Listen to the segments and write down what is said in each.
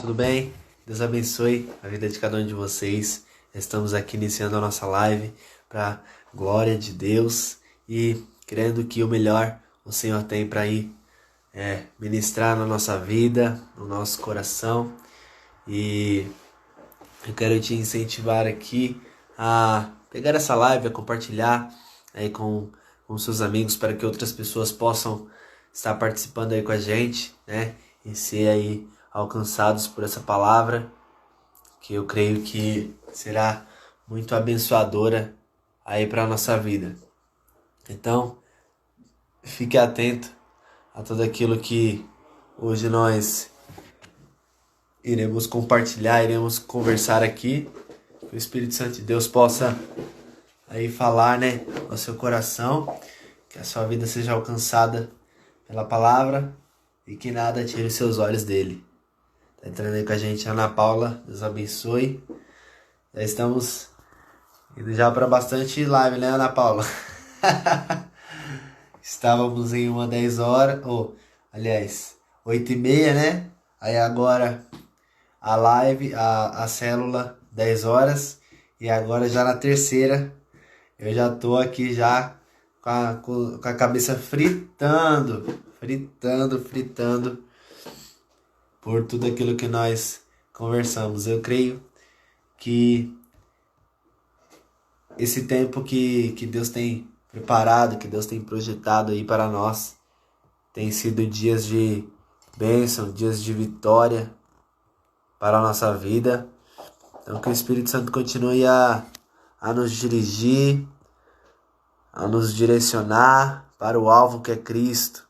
tudo bem? Deus abençoe a vida de cada um de vocês. Estamos aqui iniciando a nossa live para glória de Deus e crendo que o melhor o Senhor tem para ir ministrar na nossa vida, no nosso coração. E eu quero te incentivar aqui a pegar essa live, a compartilhar aí com seus amigos para que outras pessoas possam estar participando aí com a gente, né? E ser aí alcançados por essa palavra, que eu creio que será muito abençoadora aí para a nossa vida. Então, fique atento a tudo aquilo que hoje nós iremos compartilhar, iremos conversar aqui. Que o Espírito Santo de Deus possa aí falar, né, ao seu coração, que a sua vida seja alcançada pela palavra e que nada tire os seus olhos dele. Tá entrando aí com a gente a Ana Paula, Deus abençoe. Já estamos indo já para bastante live, né, Ana Paula? Estávamos em uma 10 horas, aliás, 8h30, né? Aí agora a live, a célula, 10 horas. E agora já na terceira, eu já tô aqui já com a cabeça fritando por tudo aquilo que nós conversamos. Eu creio que esse tempo que Deus tem preparado, que Deus tem projetado aí para nós, tem sido dias de bênção, dias de vitória para a nossa vida. Então que o Espírito Santo continue a nos dirigir, a nos direcionar para o alvo que é Cristo,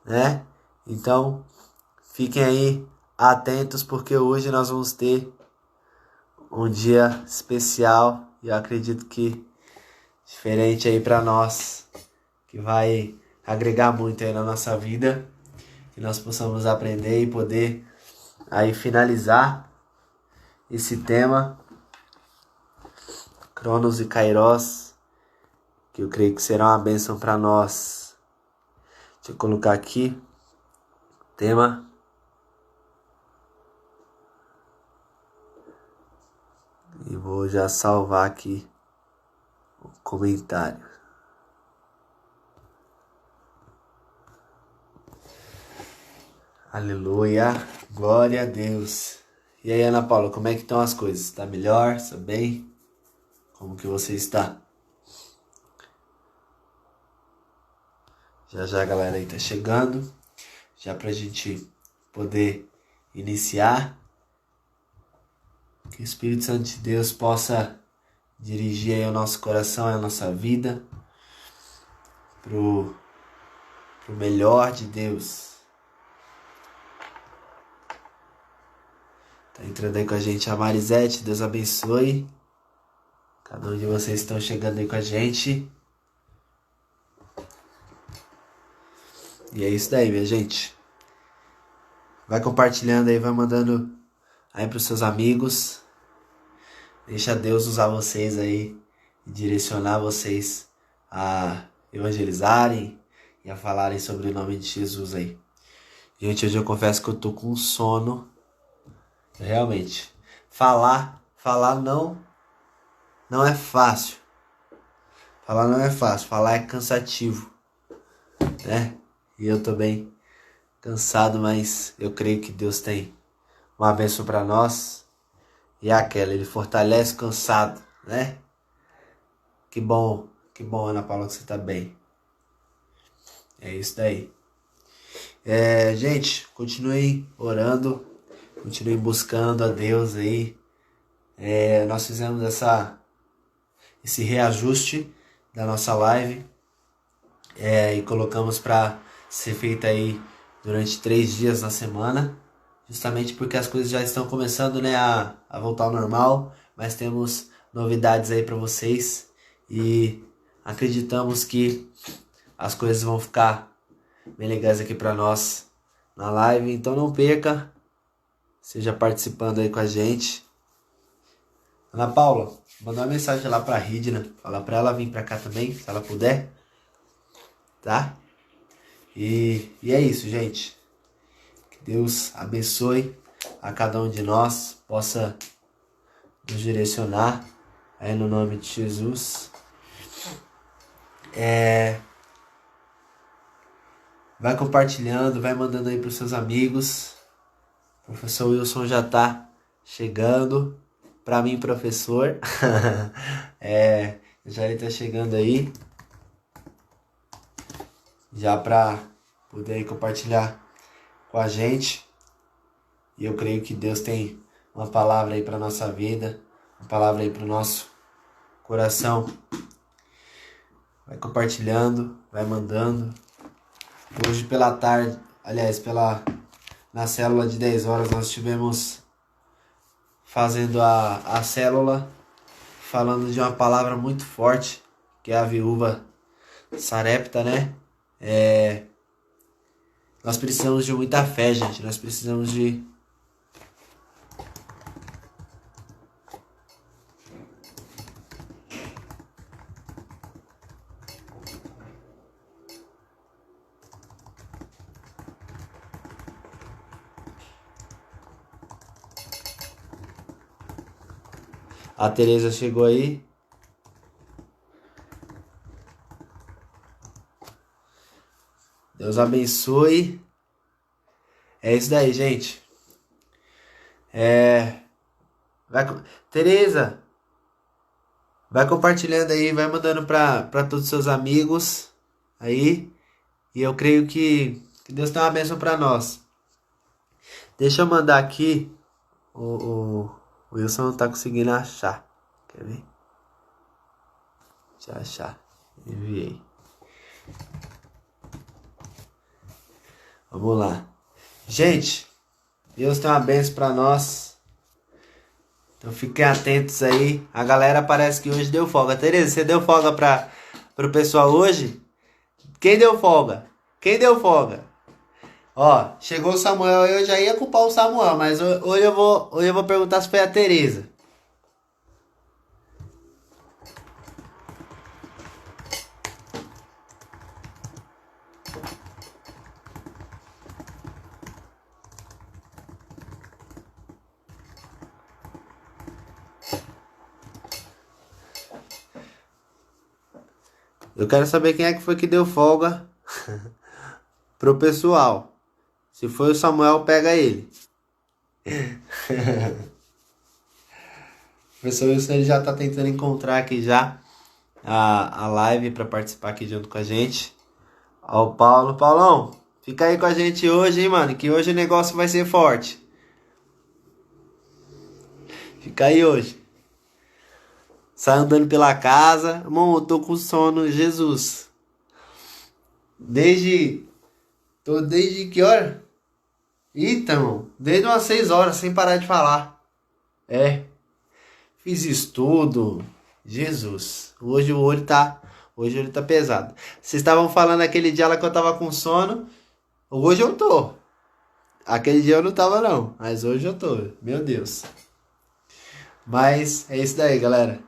né? Então, fiquem aí atentos, porque hoje nós vamos ter um dia especial e eu acredito que diferente aí para nós, que vai agregar muito aí na nossa vida, que nós possamos aprender e poder aí finalizar esse tema Cronos e Kairos, que eu creio que será uma bênção para nós. Deixa eu colocar aqui o tema. E vou já salvar aqui o comentário. Aleluia, glória a Deus. E aí, Ana Paula, como é que estão as coisas? Tá melhor? Tá bem? Como que você está? Já a galera aí tá chegando, já pra gente poder iniciar. Que o Espírito Santo de Deus possa dirigir aí o nosso coração e a nossa vida pro melhor de Deus. Tá entrando aí com a gente a Marisete, Deus abençoe. Cada um de vocês estão chegando aí com a gente. E é isso daí, minha gente. Vai compartilhando aí, vai mandando aí pros seus amigos. Deixa Deus usar vocês aí e direcionar vocês a evangelizarem e a falarem sobre o nome de Jesus aí. Gente, hoje eu confesso que eu tô com sono. Realmente. Falar não é fácil. Falar não é fácil. Falar é cansativo, né? E eu tô bem cansado, mas eu creio que Deus tem uma bênção para nós. E é aquela, Ele fortalece o cansado, né? Que bom, Ana Paula, que você tá bem. É isso daí. Gente, continuem orando, continuem buscando a Deus aí. Nós fizemos esse reajuste da nossa live e colocamos para ser feita aí durante 3 dias na semana, justamente porque as coisas já estão começando, né, a voltar ao normal, mas temos novidades aí para vocês e acreditamos que as coisas vão ficar bem legais aqui para nós na live, então não perca, seja participando aí com a gente. Ana Paula, mandou uma mensagem lá pra Ridna, fala pra ela vir pra cá também, se ela puder, tá? E é isso, gente. Que Deus abençoe a cada um de nós, possa nos direcionar aí no nome de Jesus. Vai compartilhando, vai mandando aí para os seus amigos. O professor Wilson já está chegando. Para mim, professor. Já ele está chegando aí. Já para poder aí compartilhar com a gente. E eu creio que Deus tem uma palavra aí para nossa vida. Uma palavra aí para o nosso coração. Vai compartilhando, vai mandando. Hoje pela tarde, aliás, na célula de 10 horas, nós estivemos fazendo a célula, falando de uma palavra muito forte, que é a viúva Sarepta, né? Nós precisamos de muita fé, gente. Nós precisamos de... A Tereza chegou aí. Deus abençoe. É isso daí, gente. Tereza, vai compartilhando aí, vai mandando para todos os seus amigos aí. E eu creio que Deus tem uma bênção para nós. Deixa eu mandar aqui. O Wilson não tá conseguindo achar. Quer ver? Deixa eu achar. Enviei. Vamos lá. Gente, Deus tem uma bênção para nós. Então fiquem atentos aí. A galera parece que hoje deu folga. Tereza, você deu folga pro pessoal hoje? Quem deu folga? Quem deu folga? Ó, chegou o Samuel, eu já ia culpar o Samuel, mas hoje eu vou perguntar se foi a Tereza. Eu quero saber quem é que foi que deu folga pro pessoal. Se foi o Samuel, pega ele. O professor Wilson ele já tá tentando encontrar aqui já a live para participar aqui junto com a gente. Ó, o Paulo. Paulão, fica aí com a gente hoje, hein, mano, que hoje o negócio vai ser forte. Fica aí hoje. Sai andando pela casa. Irmão, eu tô com sono, Jesus. Desde que hora? Eita, irmão. Desde umas 6 horas, sem parar de falar. Fiz estudo. Jesus. Hoje o olho tá pesado. Vocês estavam falando aquele dia lá que eu tava com sono. Hoje eu tô. Aquele dia eu não tava não. Mas hoje eu tô. Meu Deus. Mas é isso daí, galera.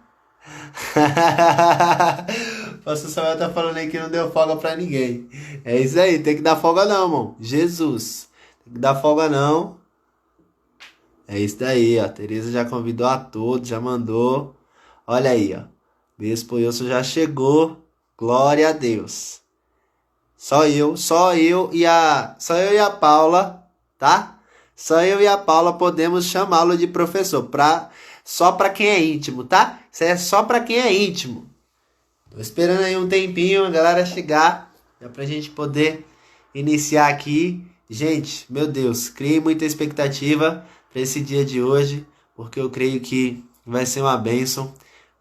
O pastor Samuel tá falando aí que não deu folga pra ninguém. É isso aí, tem que dar folga não, irmão. Jesus. Tem que dar folga não. É isso daí, ó. A Tereza já convidou a todos, já mandou. Olha aí, ó. Bispo Wilson já chegou. Glória a Deus. Só eu e a Paula, tá? Só eu e a Paula podemos chamá-lo de professor. Só pra quem é íntimo, tá? Isso é só pra quem é íntimo. Tô esperando aí um tempinho a galera chegar. Já pra gente poder iniciar aqui. Gente, meu Deus, criei muita expectativa para esse dia de hoje, porque eu creio que vai ser uma bênção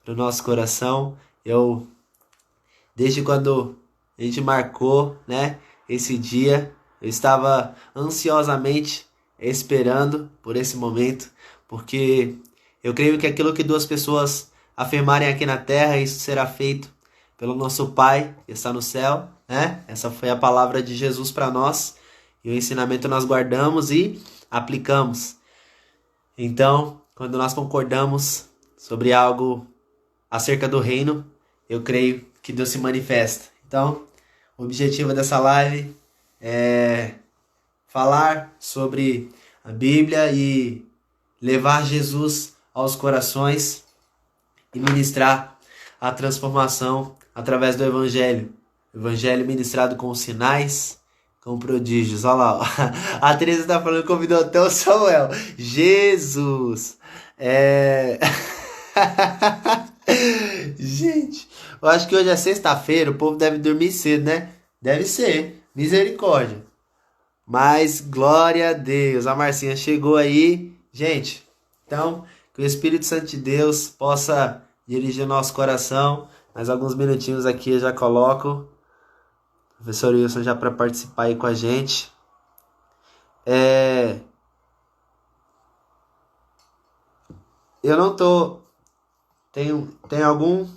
para o nosso coração. Desde quando a gente marcou, né, esse dia, eu estava ansiosamente esperando por esse momento, porque eu creio que aquilo que duas pessoas afirmarem aqui na terra, isso será feito pelo nosso Pai que está no céu, né? Essa foi a palavra de Jesus para nós. E o ensinamento nós guardamos e aplicamos. Então, quando nós concordamos sobre algo acerca do reino, eu creio que Deus se manifesta. Então, o objetivo dessa live é falar sobre a Bíblia e levar Jesus aos corações e ministrar a transformação através do Evangelho. Evangelho ministrado com sinais, com prodígios. Olha lá, ó. A Teresa está falando que convidou até o Samuel. Jesus! Gente, eu acho que hoje é sexta-feira, o povo deve dormir cedo, né? Deve ser, misericórdia. Mas glória a Deus, a Marcinha chegou aí. Gente, então, que o Espírito Santo de Deus possa dirigir o nosso coração. Mais alguns minutinhos aqui eu já coloco o professor Wilson já para participar aí com a gente. Eu não tô... Tem algum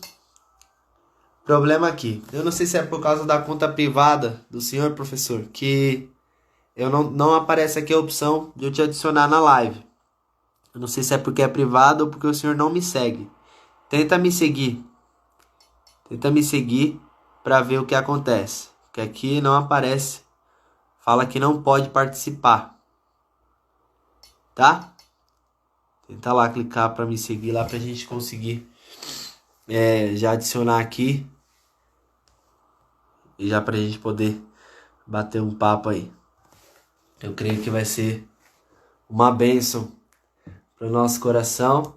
problema aqui. Eu não sei se é por causa da conta privada do senhor professor, que eu não aparece aqui a opção de eu te adicionar na live. Eu não sei se é porque é privado ou porque o senhor não me segue. Tenta me seguir para ver o que acontece. Porque aqui não aparece. Fala que não pode participar. Tá? Tenta lá clicar para me seguir lá pra gente conseguir já adicionar aqui. E já pra gente poder bater um papo aí. Eu creio que vai ser uma bênção para o nosso coração.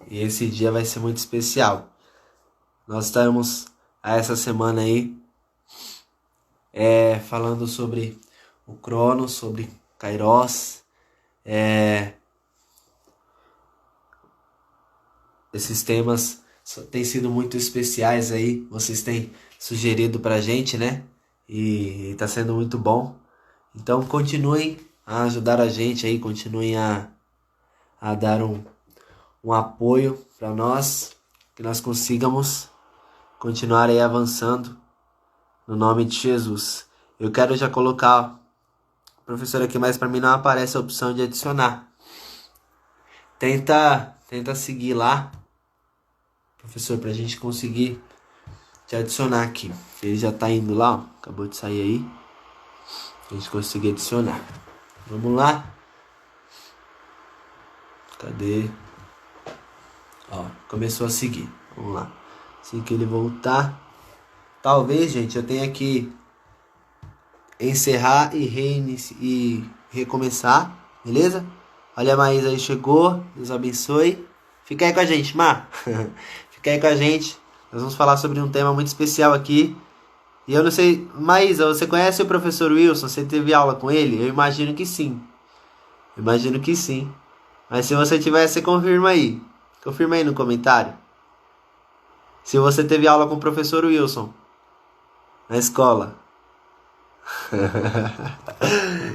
E esse dia vai ser muito especial. Nós estamos essa semana aí falando sobre o Cronos, sobre Kairos. Esses temas têm sido muito especiais aí. Vocês têm sugerido pra gente, né? E tá sendo muito bom. Então continuem a ajudar a gente aí. Continuem a dar um apoio para nós. Que nós consigamos continuar aí avançando. No nome de Jesus. Eu quero já colocar o professor aqui, mas para mim não aparece a opção de adicionar. Tenta seguir lá, professor, pra gente conseguir te adicionar aqui. Ele já tá indo lá, ó. Acabou de sair aí. A gente conseguir adicionar. Vamos lá. Cadê? Ó, começou a seguir. Vamos lá. Assim que ele voltar. Talvez, gente, eu tenha que encerrar e recomeçar. Beleza? Olha a Maísa aí, chegou. Deus abençoe. Fica aí com a gente, Mar. Fica aí com a gente. Nós vamos falar sobre um tema muito especial aqui. E eu não sei... Maísa, você conhece o professor Wilson? Você teve aula com ele? Eu imagino que sim. Mas se você tiver, você confirma aí. Confirma aí no comentário. Se você teve aula com o professor Wilson na escola.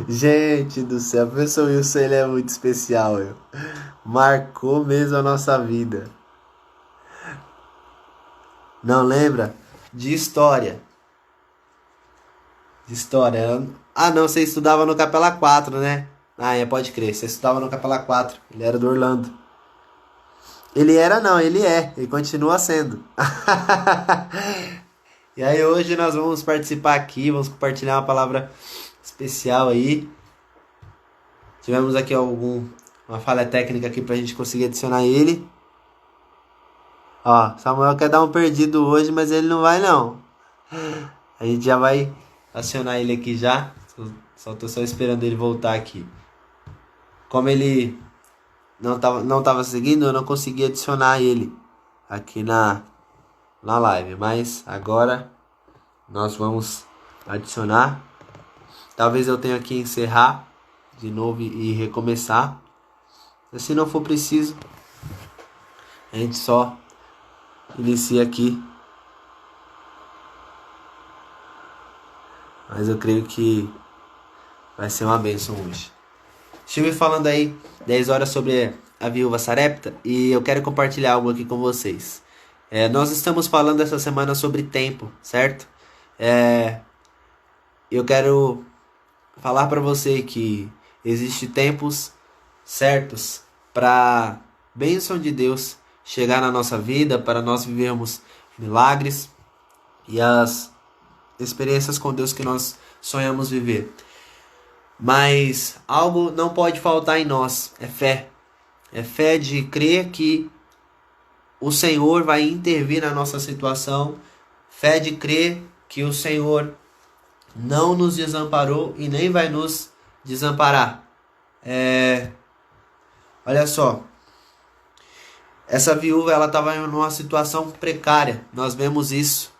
Gente do céu, o professor Wilson, ele é muito especial, meu. Marcou mesmo a nossa vida. Não lembra? De história. Ah, não, você estudava no Capela 4, né? Ah, pode crer, você estudava no Capela 4. Ele era do Orlando. Ele é. Ele continua sendo. E aí hoje nós vamos participar aqui, vamos compartilhar uma palavra especial aí. Tivemos aqui uma falha técnica aqui pra gente conseguir adicionar ele. Ó, Samuel quer dar um perdido hoje, mas ele não vai não. A gente já vai acionar ele aqui já. Só tô esperando ele voltar aqui. Como ele não tava seguindo, eu não consegui adicionar ele aqui na live. Mas agora nós vamos adicionar. Talvez eu tenha que encerrar de novo e recomeçar. Se não for preciso, a gente só inicia aqui. Mas eu creio que vai ser uma bênção hoje. Estive falando aí 10 horas sobre a viúva Sarepta e eu quero compartilhar algo aqui com vocês. Nós estamos falando essa semana sobre tempo, certo? Eu quero falar para você que existem tempos certos para bênção de Deus chegar na nossa vida, para nós vivermos milagres e as experiências com Deus que nós sonhamos viver. Mas algo não pode faltar em nós, é fé. É fé de crer que o Senhor vai intervir na nossa situação. Fé de crer que o Senhor não nos desamparou e nem vai nos desamparar. Olha só, essa viúva ela estava em uma situação precária. Nós vemos isso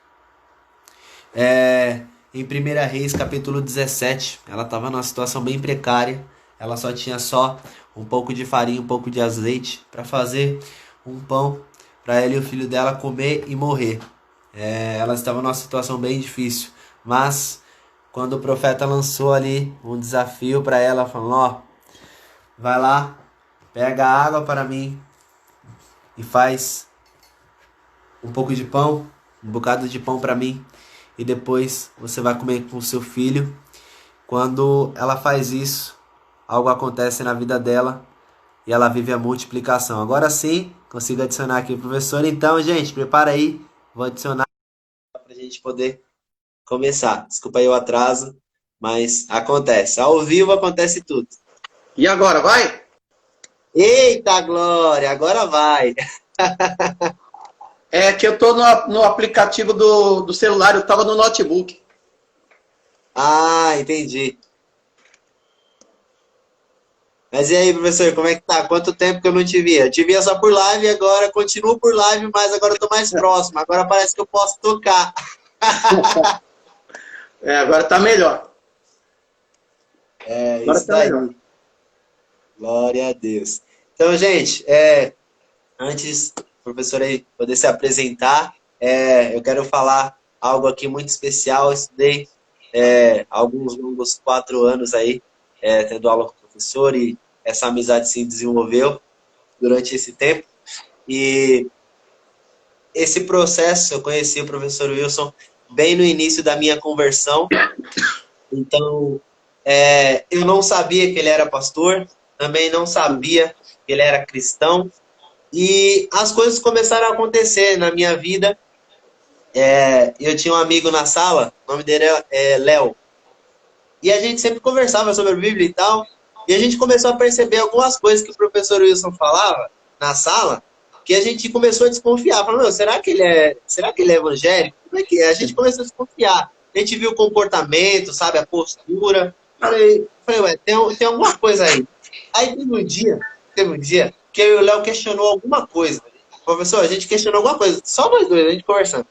em 1 Reis capítulo 17. Ela estava numa situação bem precária. Ela só tinha um pouco de farinha, um pouco de azeite para fazer um pão para ela e o filho dela comer e morrer. Ela estava numa situação bem difícil. Mas quando o profeta lançou ali um desafio para ela, falando: ó, vai lá, pega água para mim e faz um pouco de pão, um bocado de pão para mim, e depois você vai comer com o seu filho. Quando ela faz isso, algo acontece na vida dela e ela vive a multiplicação. Agora sim, consigo adicionar aqui o professor. Então, gente, prepara aí, vou adicionar para a gente poder começar. Desculpa aí o atraso, mas acontece. Ao vivo acontece tudo. E agora, vai? Eita, Glória, agora vai. É que eu tô no aplicativo do celular, eu tava no notebook. Ah, entendi. Mas e aí, professor, como é que tá? Quanto tempo que eu não te via? Eu te via só por live, agora continuo por live, mas agora eu tô mais próximo. Agora parece que eu posso tocar. Agora tá melhor. Agora Isso tá daí. melhor. Glória a Deus. Então, gente, antes do professor aí poder se apresentar, eu quero falar algo aqui muito especial. Eu estudei alguns longos 4 anos aí, tendo aula com o professor, e essa amizade se desenvolveu durante esse tempo. E esse processo, eu conheci o professor Wilson bem no início da minha conversão. Então, eu não sabia que ele era pastor, também não sabia que ele era cristão, e as coisas começaram a acontecer na minha vida. Eu tinha um amigo na sala, o nome dele é Léo, e a gente sempre conversava sobre a Bíblia e tal, e a gente começou a perceber algumas coisas que o professor Wilson falava na sala, que a gente começou a desconfiar. Falando: será que ele é evangélico? Como é que é? A gente começou a desconfiar. A gente viu o comportamento, sabe, a postura. Falei, ué, tem alguma coisa aí. Aí teve um dia que eu e o Léo questionou alguma coisa. Professor, a gente questionou alguma coisa, só nós dois, a gente conversando.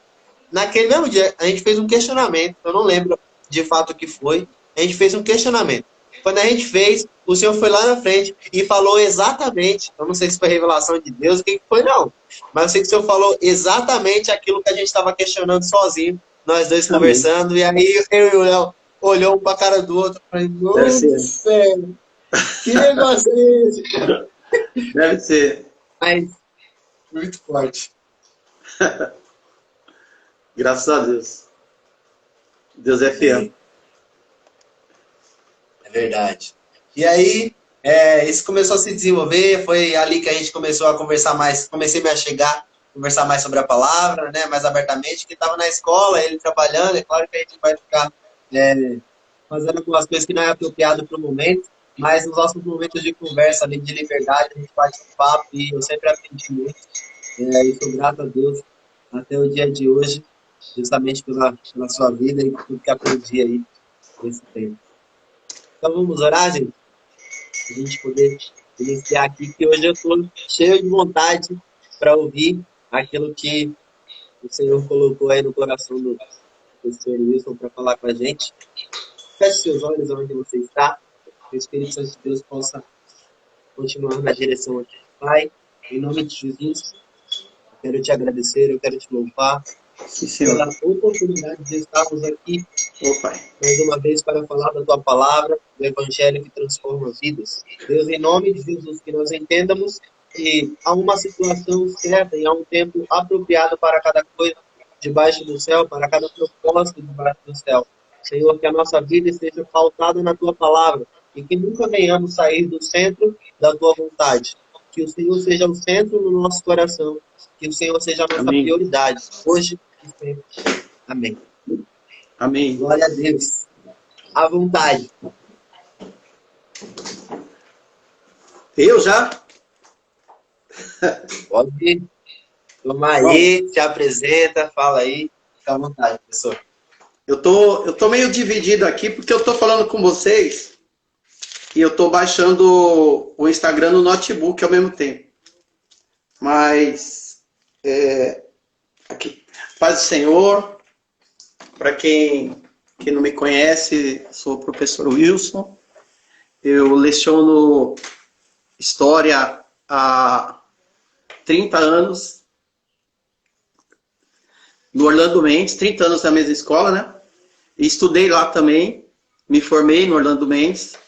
Naquele mesmo dia, a gente fez um questionamento, eu não lembro de fato o que foi, a gente fez um questionamento. Quando a gente fez, o senhor foi lá na frente e falou exatamente, eu não sei se foi revelação de Deus, o que foi não, mas eu sei que o senhor falou exatamente aquilo que a gente estava questionando sozinho, nós dois conversando, e aí eu e o Léo olhou um para a cara do outro e falei: nossa do céu, que negócio é esse? Deve ser. Mas, muito forte. Graças a Deus. Deus é fiel. É verdade. E aí, isso começou a se desenvolver, foi ali que a gente começou a conversar mais, comecei a me achegar, conversar mais sobre a palavra, né, mais abertamente, que estava na escola, ele trabalhando, é claro que a gente vai ficar fazendo algumas coisas que não é apropriado para o momento, mas nos nossos momentos de conversa ali, de liberdade, a gente bate um papo e eu sempre aprendi muito, e sou grato a Deus até o dia de hoje, justamente pela sua vida e por tudo que aprendi aí nesse tempo. Então vamos orar, gente? A gente poder iniciar aqui, que hoje eu estou cheio de vontade para ouvir aquilo que o Senhor colocou aí no coração do Senhor Wilson para falar com a gente. Feche seus olhos onde você está, que o Espírito Santo de Deus possa continuar na direção aqui. Pai, em nome de Jesus, eu quero te agradecer, eu quero te louvar pela oportunidade de estarmos aqui mais uma vez para falar da tua palavra, do evangelho que transforma vidas. Deus, em nome de Jesus, que nós entendamos que há uma situação certa e há um tempo apropriado para cada coisa debaixo do céu, para cada propósito debaixo do céu. Senhor, que a nossa vida esteja pautada na tua palavra e que nunca venhamos sair do centro da tua vontade. Que o Senhor seja o centro do nosso coração, que o Senhor seja a nossa prioridade, hoje e sempre. Amém. Amém. Glória a Deus. À vontade. Eu já? Pode ir. Toma aí, se apresenta, fala aí. Fica à vontade, professor. Eu tô meio dividido aqui porque eu tô falando com vocês e eu tô baixando o Instagram no notebook ao mesmo tempo. Mas, aqui, paz do Senhor, para quem não me conhece, sou o professor Wilson. Eu leciono História há 30 anos no Orlando Mendes, 30 anos na mesma escola, né? E estudei lá também, me formei no Orlando Mendes.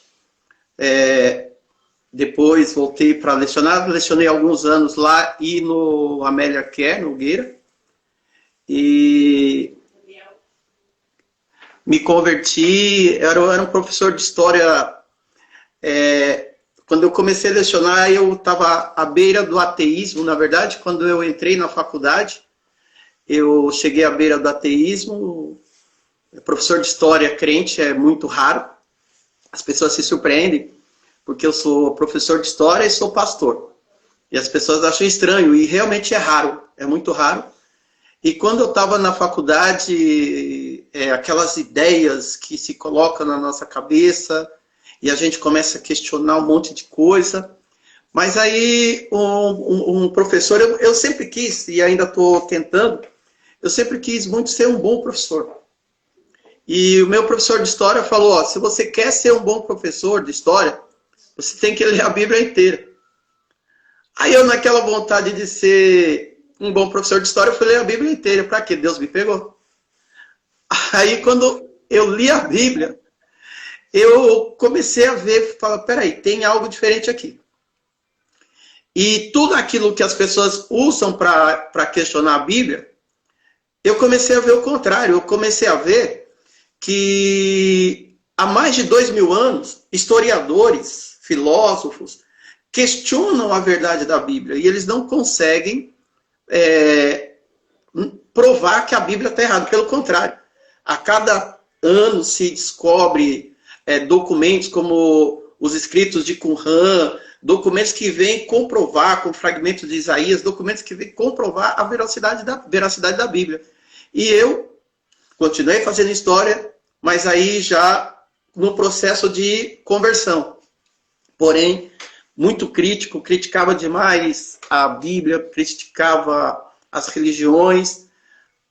Depois voltei para lecionar, lecionei alguns anos lá e no Amélia Kerr, no Nogueira. E me converti, era um professor de história. Quando eu comecei a lecionar, eu estava à beira do ateísmo. Na verdade, quando eu entrei na faculdade, eu cheguei à beira do ateísmo. Professor de história crente é muito raro. As pessoas se surpreendem, porque eu sou professor de história e sou pastor. E as pessoas acham estranho, e realmente é raro, é muito raro. E quando eu estava na faculdade, aquelas ideias que se colocam na nossa cabeça, e a gente começa a questionar um monte de coisa. Mas aí um professor, eu sempre quis, e ainda estou tentando, eu sempre quis muito ser um bom professor. E o meu professor de história falou, ó, se você quer ser um bom professor de história, você tem que ler a Bíblia inteira. Aí eu, naquela vontade de ser um bom professor de história, eu fui ler a Bíblia inteira. Para quê? Deus me pegou. Aí quando eu li a Bíblia, eu comecei a ver, falar, peraí, tem algo diferente aqui. E tudo aquilo que as pessoas usam para questionar a Bíblia, eu comecei a ver o contrário. Eu comecei a ver que há mais de 2000 anos, historiadores, filósofos, questionam a verdade da Bíblia. E eles não conseguem provar que a Bíblia está errada. Pelo contrário, a cada ano se descobre documentos como os escritos de Qumran, documentos que vêm comprovar, com fragmentos de Isaías, documentos que vêm comprovar a veracidade da Bíblia. E eu continuei fazendo história, mas aí já no processo de conversão. Porém, muito crítico, criticava demais a Bíblia, criticava as religiões,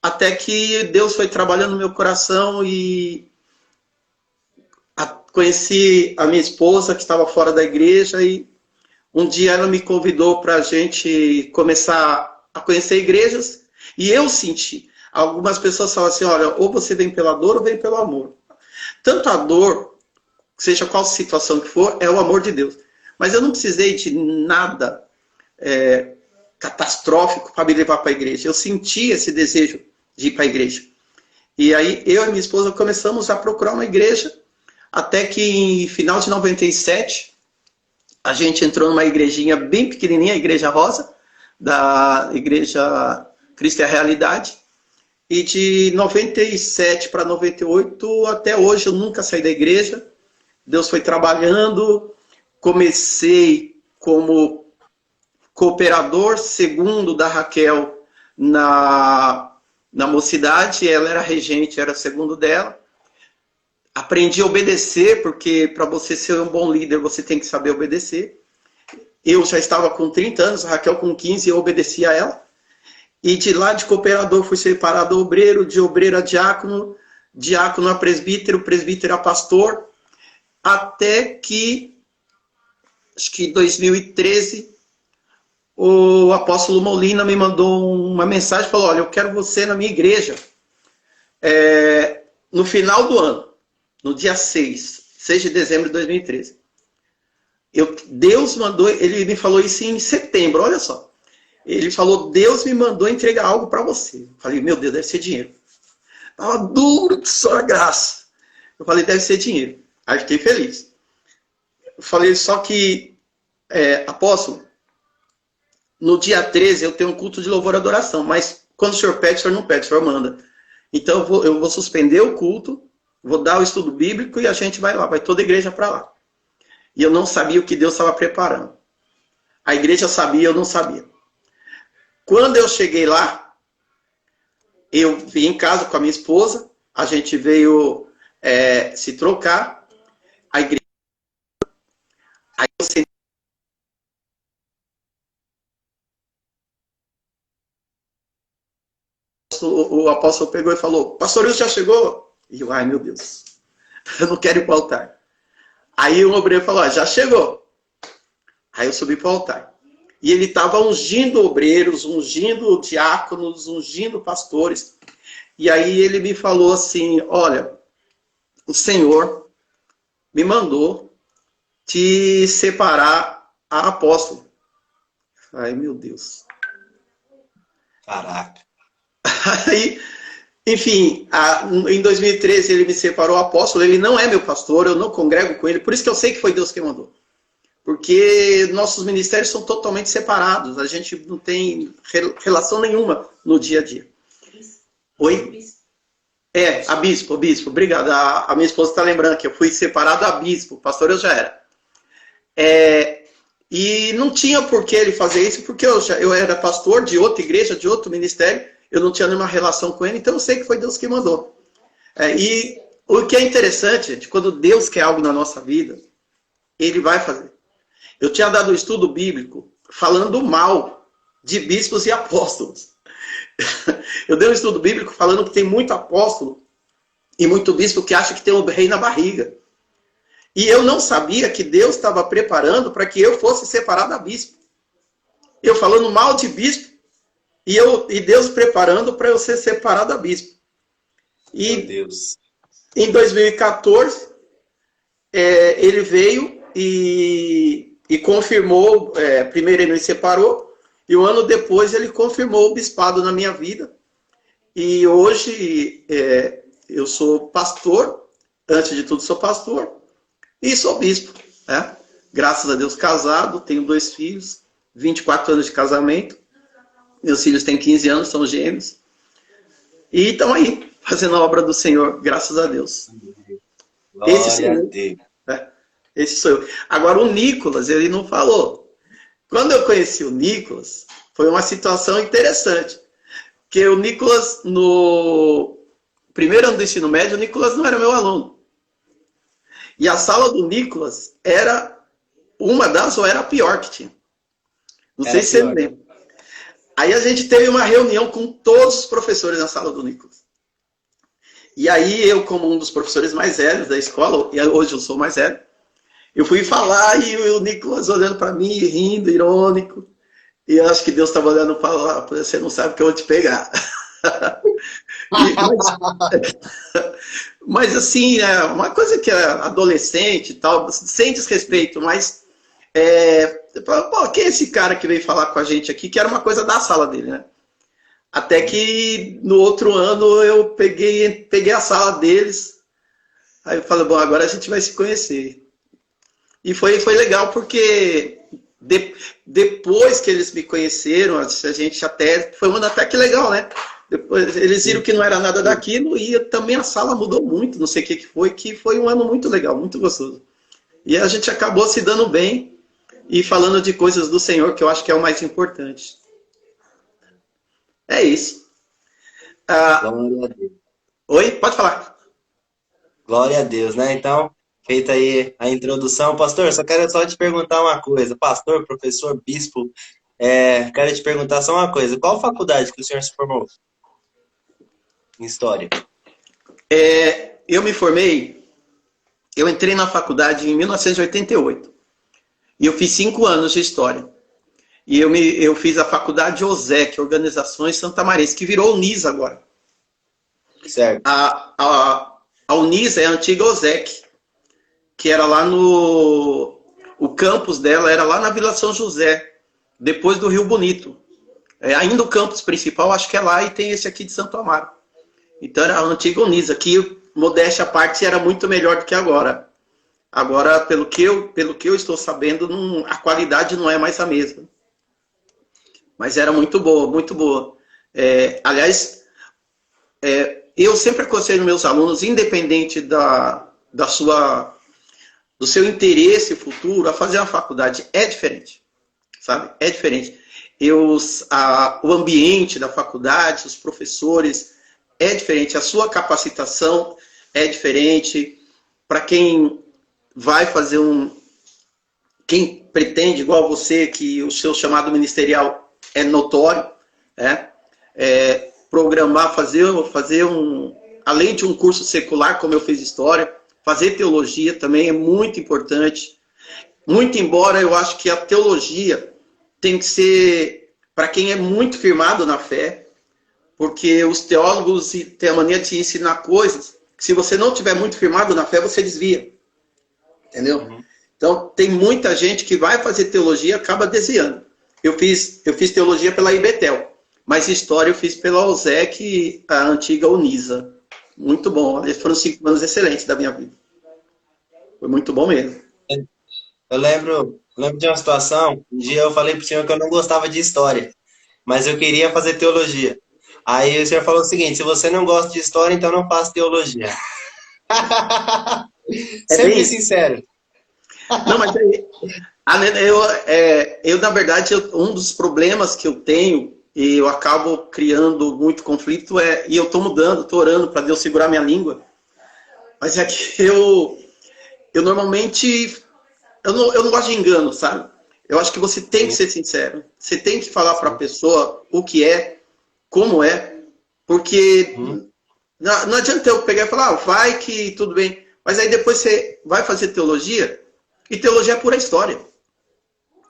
até que Deus foi trabalhando no meu coração e conheci a minha esposa, que estava fora da igreja, e um dia ela me convidou para a gente começar a conhecer igrejas, e eu senti. Algumas pessoas falam assim, olha, ou você vem pela dor ou vem pelo amor. Tanto a dor, seja qual situação que for, é o amor de Deus. Mas eu não precisei de nada catastrófico para me levar para a igreja. Eu senti esse desejo de ir para a igreja. E aí eu e minha esposa começamos a procurar uma igreja, até que em final de 97, a gente entrou numa igrejinha bem pequenininha, a Igreja Rosa, da Igreja Cristo é a Realidade. E de 97 para 98, até hoje, eu nunca saí da igreja. Deus foi trabalhando. Comecei como cooperador segundo da Raquel na mocidade. Ela era regente, era segundo dela. Aprendi a obedecer, porque para você ser um bom líder, você tem que saber obedecer. Eu já estava com 30 anos, a Raquel com 15, eu obedecia a ela. E de lá de cooperador fui separado a obreiro, de obreiro a diácono, diácono a presbítero, presbítero a pastor, até que, acho que em 2013, o apóstolo Molina me mandou uma mensagem e falou, olha, eu quero você na minha igreja no final do ano, no dia 6 de dezembro de 2013. Deus mandou, ele me falou isso em setembro, olha só. Ele falou, Deus me mandou entregar algo para você. Eu falei, meu Deus, deve ser dinheiro. Estava duro de só a graça. Eu falei, deve ser dinheiro. Aí fiquei feliz. Eu falei, só que, apóstolo, no dia 13 eu tenho um culto de louvor e adoração, mas quando o senhor pede, o senhor não pede, o senhor manda. Então eu vou suspender o culto, vou dar o estudo bíblico e a gente vai lá, vai toda a igreja para lá. E eu não sabia o que Deus estava preparando. A igreja sabia, eu não sabia. Quando eu cheguei lá, eu vim em casa com a minha esposa, a gente veio se trocar, a igreja... Aí eu sentei, o apóstolo pegou e falou, pastor Wilson já chegou? E eu, ai meu Deus, eu não quero ir para o altar. Aí o obreiro falou, já chegou. Aí eu subi para o altar. E ele estava ungindo obreiros, ungindo diáconos, ungindo pastores. E aí ele me falou assim, olha, o Senhor me mandou te separar a apóstolo. Ai, meu Deus. Caraca. Aí, enfim, em 2013 ele me separou a apóstolo, ele não é meu pastor, eu não congrego com ele, por isso que eu sei que foi Deus que mandou. Porque nossos ministérios são totalmente separados, a gente não tem relação nenhuma no dia a dia. Oi? A bispo, obrigado. A minha esposa está lembrando que eu fui separado a bispo, pastor eu já era. E não tinha por que ele fazer isso, porque eu era pastor de outra igreja, de outro ministério, eu não tinha nenhuma relação com ele, então eu sei que foi Deus que mandou. E o que é interessante, gente, quando Deus quer algo na nossa vida, ele vai fazer. Eu tinha dado um estudo bíblico falando mal de bispos e apóstolos. Eu dei um estudo bíblico falando que tem muito apóstolo e muito bispo que acha que tem um rei na barriga. E eu não sabia que Deus estava preparando para que eu fosse separado da bispo. Eu falando mal de bispo e Deus preparando para eu ser separado da bispo. E meu Deus. Em 2014, ele veio e confirmou, primeiro ele me separou, e um ano depois ele confirmou o bispado na minha vida. E hoje eu sou pastor, antes de tudo sou pastor, e sou bispo. Né? Graças a Deus casado, tenho 2 filhos, 24 anos de casamento, meus filhos têm 15 anos, são gêmeos, e estão aí, fazendo a obra do Senhor, graças a Deus. Esse sou eu. Agora o Nicolas, ele não falou. Quando eu conheci o Nicolas, foi uma situação interessante. Porque o Nicolas, no primeiro ano do ensino médio, o Nicolas não era meu aluno. E a sala do Nicolas era uma das, ou era a pior que tinha. Não sei se você me lembra. Aí a gente teve uma reunião com todos os professores na sala do Nicolas. E aí eu, como um dos professores mais velhos da escola, e hoje eu sou mais velho, eu fui falar e o Nicolas olhando para mim, rindo, irônico. E eu acho que Deus estava olhando para lá, você não sabe que eu vou te pegar. Mas assim, uma coisa que é adolescente e tal, sem desrespeito, mas quem é esse cara que veio falar com a gente aqui, que era uma coisa da sala dele, né? Até que no outro ano eu peguei a sala deles, aí eu falei, bom, agora a gente vai se conhecer. E foi legal porque depois que eles me conheceram, a gente até, foi um ano até que legal, né? Depois, eles viram que não era nada daquilo e também a sala mudou muito, não sei o que foi um ano muito legal, muito gostoso. E a gente acabou se dando bem e falando de coisas do Senhor, que eu acho que é o mais importante. É isso. Glória a Deus. Oi? Pode falar. Glória a Deus, né? Então, feita aí a introdução. Pastor, só quero te perguntar uma coisa. Pastor, professor, bispo, quero te perguntar só uma coisa. Qual faculdade que o senhor se formou? Em História. Eu me formei, eu entrei na faculdade em 1988. E eu fiz 5 anos de História. E eu fiz a faculdade OSEC, Organizações Santamarenses, que virou Unis agora. Certo. A Unis é a antiga OSEC, que era lá o campus dela era lá na Vila São José, depois do Rio Bonito. Ainda o campus principal, acho que é lá, e tem esse aqui de Santo Amaro. Então era a antiga Unis. Aqui, modéstia à parte, era muito melhor do que agora. Agora, pelo que eu estou sabendo, a qualidade não é mais a mesma. Mas era muito boa, muito boa. Aliás, eu sempre aconselho meus alunos, independente do seu interesse futuro, a fazer uma faculdade. É diferente, sabe? É diferente. O ambiente da faculdade, os professores, é diferente. A sua capacitação é diferente. Para quem vai fazer quem pretende, igual você, que o seu chamado ministerial é notório, programar, além de um curso secular, como eu fiz história, fazer teologia também é muito importante. Muito embora eu acho que a teologia tem que ser para quem é muito firmado na fé, porque os teólogos têm a mania de ensinar coisas que, se você não tiver muito firmado na fé, você desvia. Entendeu? Uhum. Então, tem muita gente que vai fazer teologia e acaba desviando. Eu fiz teologia pela IBETEL, mas história eu fiz pela OSEC, a antiga Unisa. Muito bom. Eles foram 5 anos excelentes da minha vida. Foi muito bom mesmo. Eu lembro de uma situação, um dia eu falei pro senhor que eu não gostava de história, mas eu queria fazer teologia. Aí o senhor falou o seguinte: se você não gosta de história, então não faça teologia. Sempre sincero. Não, mas na verdade, um dos problemas que eu tenho, e eu acabo criando muito conflito, e eu estou mudando, estou orando para Deus segurar minha língua, mas é que eu normalmente, eu não gosto de engano, sabe? Eu acho que você tem que ser sincero, você tem que falar para a pessoa o que é, como é, porque não adianta eu pegar e falar, vai que tudo bem, mas aí depois você vai fazer teologia, e teologia é pura história.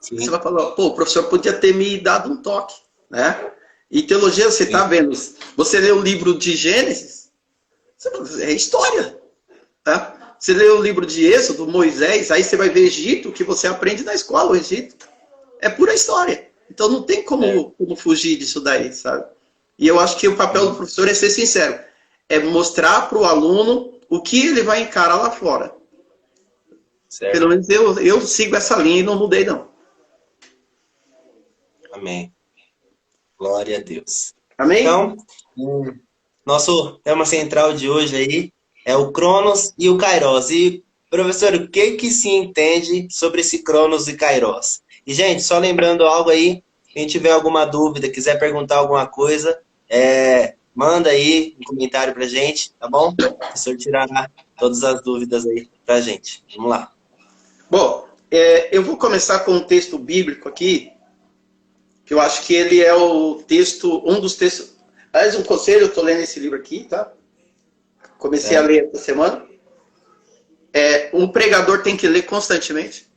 Sim. Você vai falar, pô, o professor podia ter me dado um toque, né? E teologia, você está vendo, você lê o livro de Gênesis, é história, tá? Você lê o livro de Êxodo, Moisés, aí você vai ver Egito, que você aprende na escola, o Egito. É pura história. Então não tem como fugir disso daí, sabe? E eu acho que o papel do professor é ser sincero. É mostrar para o aluno o que ele vai encarar lá fora. Certo. Pelo menos eu sigo essa linha e não mudei, não. Amém. Glória a Deus. Amém? Então, nosso tema central de hoje aí é o Cronos e o Kairos. E, professor, o que se entende sobre esse Cronos e Kairos? E, gente, só lembrando algo aí, quem tiver alguma dúvida, quiser perguntar alguma coisa, manda aí um comentário pra gente, tá bom? O professor tirará todas as dúvidas aí pra gente. Vamos lá. Bom, eu vou começar com um texto bíblico aqui, que eu acho que ele é um dos textos... Aliás, um conselho, eu estou lendo esse livro aqui, tá? Comecei a ler essa semana. Um pregador tem que ler constantemente.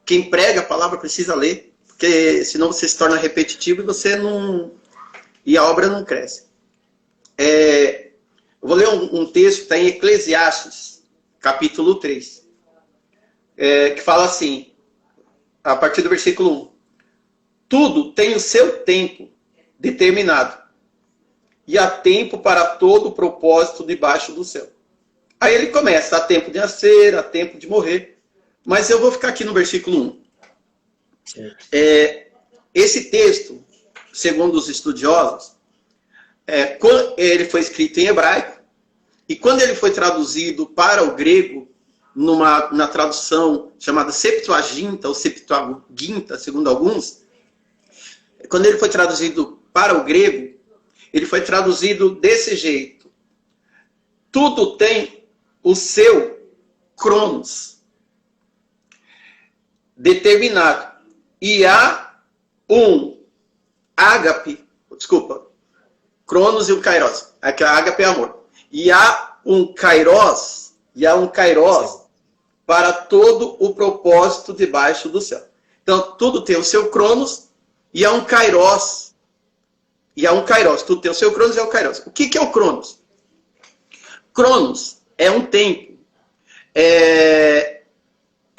Quem prega a palavra precisa ler, porque senão você se torna repetitivo e a obra não cresce. Eu vou ler um texto que está em Eclesiastes, capítulo 3, que fala assim, a partir do versículo 1. Tudo tem o seu tempo determinado, e há tempo para todo o propósito debaixo do céu. Aí ele começa, há tempo de nascer, há tempo de morrer. Mas eu vou ficar aqui no versículo 1. Esse texto, segundo os estudiosos, ele foi escrito em hebraico, e quando ele foi traduzido para o grego, na tradução chamada Septuaginta, ou Septuaginta, segundo alguns, quando ele foi traduzido para o grego, ele foi traduzido desse jeito. Tudo tem o seu cronos determinado. E há um ágape, cronos e um kairos. Aqui a ágape é amor. E há um kairos, para todo o propósito debaixo do céu. Então, tudo tem o seu cronos e há um kairos. Tudo tem o seu cronos e há um kairos. O que é o cronos? Cronos é um tempo. É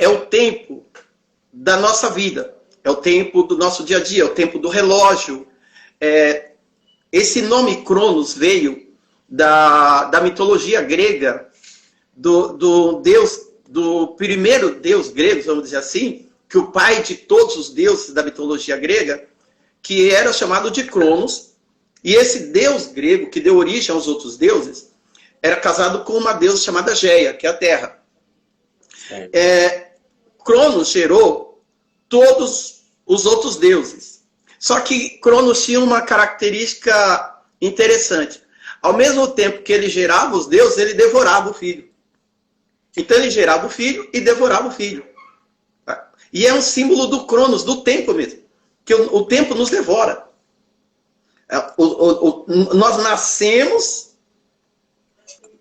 o tempo da nossa vida. É o tempo do nosso dia a dia. É o tempo do relógio. Esse nome Cronos veio da mitologia grega, do primeiro deus grego, vamos dizer assim, que o pai de todos os deuses da mitologia grega, que era chamado de Cronos, e esse deus grego, que deu origem aos outros deuses, era casado com uma deusa chamada Geia, que é a terra. Certo. Cronos gerou todos os outros deuses. Só que Cronos tinha uma característica interessante. Ao mesmo tempo que ele gerava os deuses, ele devorava o filho. Então ele gerava o filho e devorava o filho. E é um símbolo do Cronos, do tempo mesmo. Que o tempo nos devora. Nós nascemos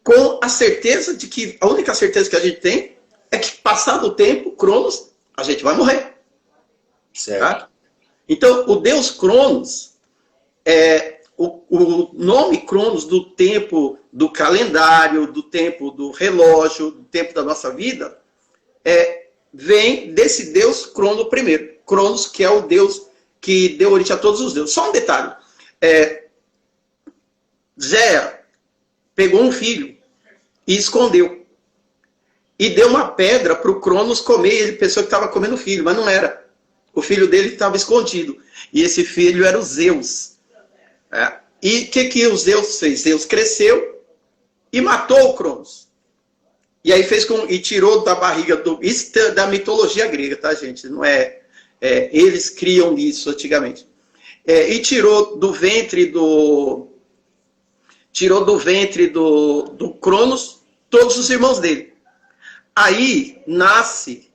com a certeza de que, a única certeza que a gente tem é que, passado o tempo, Cronos, a gente vai morrer. Certo. Tá? Então, o Deus Cronos, o nome Cronos do tempo do calendário, do tempo do relógio, do tempo da nossa vida, vem desse Deus Crono primeiro. Cronos, que é o Deus que deu origem a todos os deuses. Só um detalhe. Zéa pegou um filho e escondeu. E deu uma pedra para o Cronos comer. Ele pensou que estava comendo o filho, mas não era. O filho dele estava escondido. E esse filho era o Zeus. E o que o Zeus fez? Zeus cresceu e matou o Cronos. E aí e tirou da barriga do... Isso é da mitologia grega, tá, gente? Não eles criam isso antigamente. E tirou do ventre do Cronos todos os irmãos dele. Aí nasce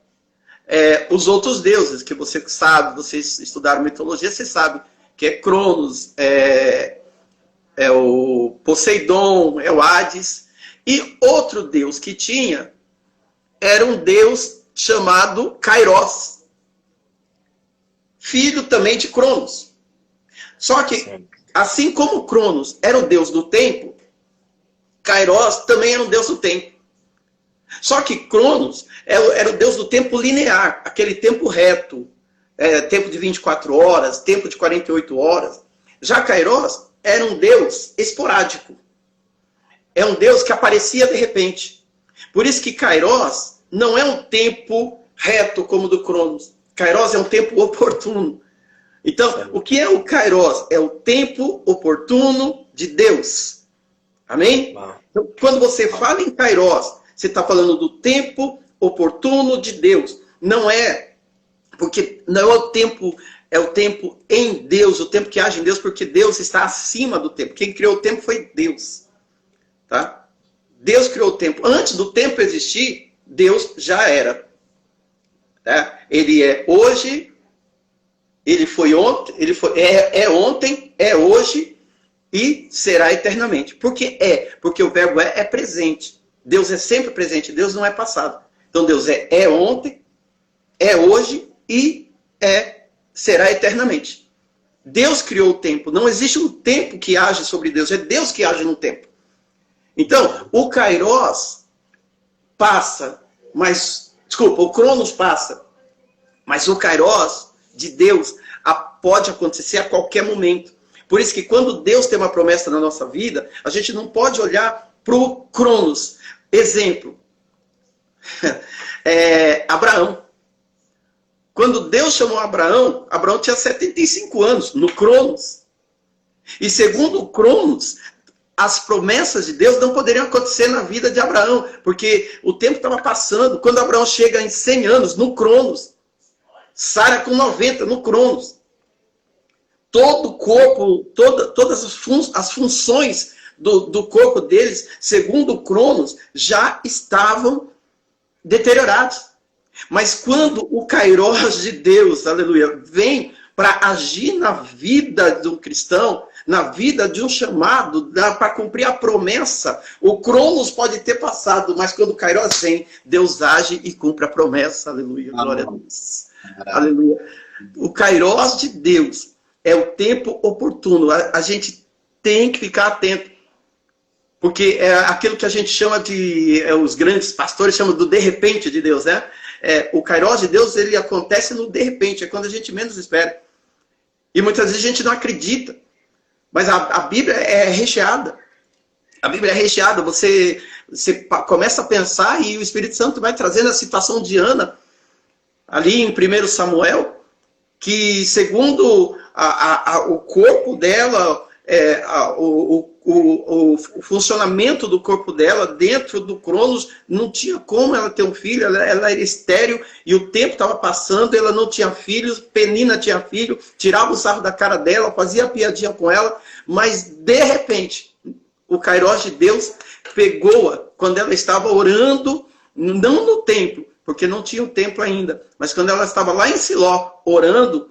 os outros deuses, que você sabe, vocês estudaram mitologia, você sabe que é Cronos, o Poseidon, é o Hades. E outro deus que tinha era um deus chamado Kairos, filho também de Cronos. Só que, assim como Cronos era o deus do tempo, Kairos também era um deus do tempo. Só que Cronos era o deus do tempo linear, aquele tempo reto, tempo de 24 horas, tempo de 48 horas. Já Kairos era um deus esporádico. É um deus que aparecia de repente. Por isso que Kairos não é um tempo reto como o do Cronos. Kairos é um tempo oportuno. Então, o que é o Kairos? É o tempo oportuno de Deus. Amém? Então, quando você fala em Kairos, você está falando do tempo oportuno de Deus. Não é, porque não é o tempo em Deus, o tempo que age em Deus, porque Deus está acima do tempo. Quem criou o tempo foi Deus. Tá? Deus criou o tempo. Antes do tempo existir, Deus já era. Tá? Ele é hoje, ele foi ontem, é ontem, é hoje e será eternamente. Por que porque o verbo é presente. Deus é sempre presente, Deus não é passado. Então Deus é ontem, é hoje e será eternamente. Deus criou o tempo. Não existe um tempo que age sobre Deus, é Deus que age no tempo. Então, o Kairos passa, o Cronos passa, mas o Kairos de Deus pode acontecer a qualquer momento. Por isso que quando Deus tem uma promessa na nossa vida, a gente não pode olhar para o Cronos. Exemplo, Abraão. Quando Deus chamou Abraão, Abraão tinha 75 anos, no Cronos. E segundo o Cronos, as promessas de Deus não poderiam acontecer na vida de Abraão, porque o tempo estava passando. Quando Abraão chega em 100 anos, no Cronos, Sara com 90, no Cronos. Todo o corpo, todas as funções do corpo deles, segundo o Cronos, já estavam deteriorados. Mas quando o Kairos de Deus, aleluia, vem para agir na vida do cristão, na vida de um chamado, para cumprir a promessa, o Cronos pode ter passado, mas quando o Kairos vem, Deus age e cumpre a promessa, aleluia, glória a Deus. Aleluia. O Kairos de Deus é o tempo oportuno. A gente tem que ficar atento. Porque é aquilo que a gente chama os grandes pastores chamam do de repente de Deus, né? O Kairos de Deus, ele acontece no de repente, é quando a gente menos espera. E muitas vezes a gente não acredita. Mas a Bíblia é recheada. A Bíblia é recheada. Você começa a pensar e o Espírito Santo vai trazendo a situação de Ana, ali em 1 Samuel, que segundo o corpo dela, o o funcionamento do corpo dela dentro do Cronos, não tinha como ela ter um filho, ela era estéril e o tempo estava passando, ela não tinha filhos, Penina tinha filho, tirava o sarro da cara dela, fazia piadinha com ela, mas de repente o Kairos de Deus pegou-a quando ela estava orando, não no templo, porque não tinha o templo ainda, mas quando ela estava lá em Siló orando,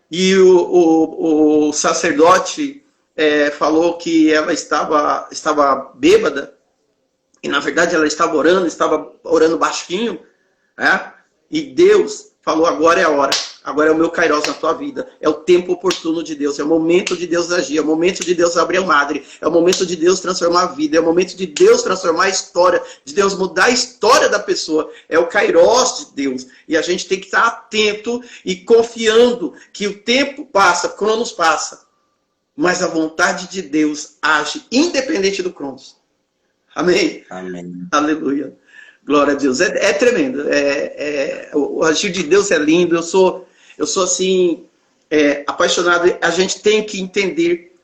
e o sacerdote falou que ela estava bêbada, e na verdade ela estava orando baixinho, né? E Deus falou, agora é a hora, agora é o meu Kairos na tua vida, é o tempo oportuno de Deus, é o momento de Deus agir, é o momento de Deus abrir a madre, é o momento de Deus transformar a vida, é o momento de Deus transformar a história, de Deus mudar a história da pessoa, é o Kairos de Deus, e a gente tem que estar atento e confiando que o tempo passa, Cronos passa, mas a vontade de Deus age independente do Cronos. Amém? Amém. Aleluia. Glória a Deus. É tremendo. O agir de Deus é lindo. Eu sou assim, apaixonado. A gente tem que entender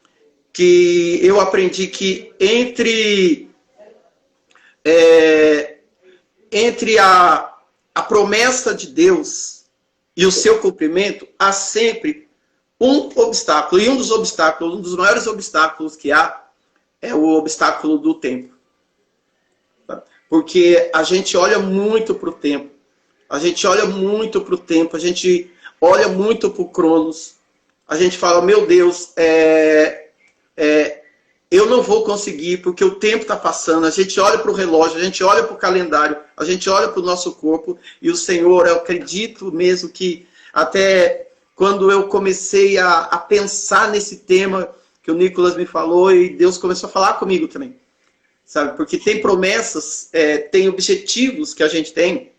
que eu aprendi que entre a promessa de Deus e o seu cumprimento, há sempre um obstáculo. E um dos maiores obstáculos que há é o obstáculo do tempo. Porque a gente olha muito para o tempo. A gente olha muito para o tempo. A gente olha muito para o Cronos. A gente fala, meu Deus, eu não vou conseguir porque o tempo está passando. A gente olha para o relógio, a gente olha para o calendário, a gente olha para o nosso corpo. E o Senhor, eu acredito mesmo que até quando eu comecei a pensar nesse tema que o Nicolas me falou e Deus começou a falar comigo também. Sabe? Porque tem promessas, tem objetivos que a gente tem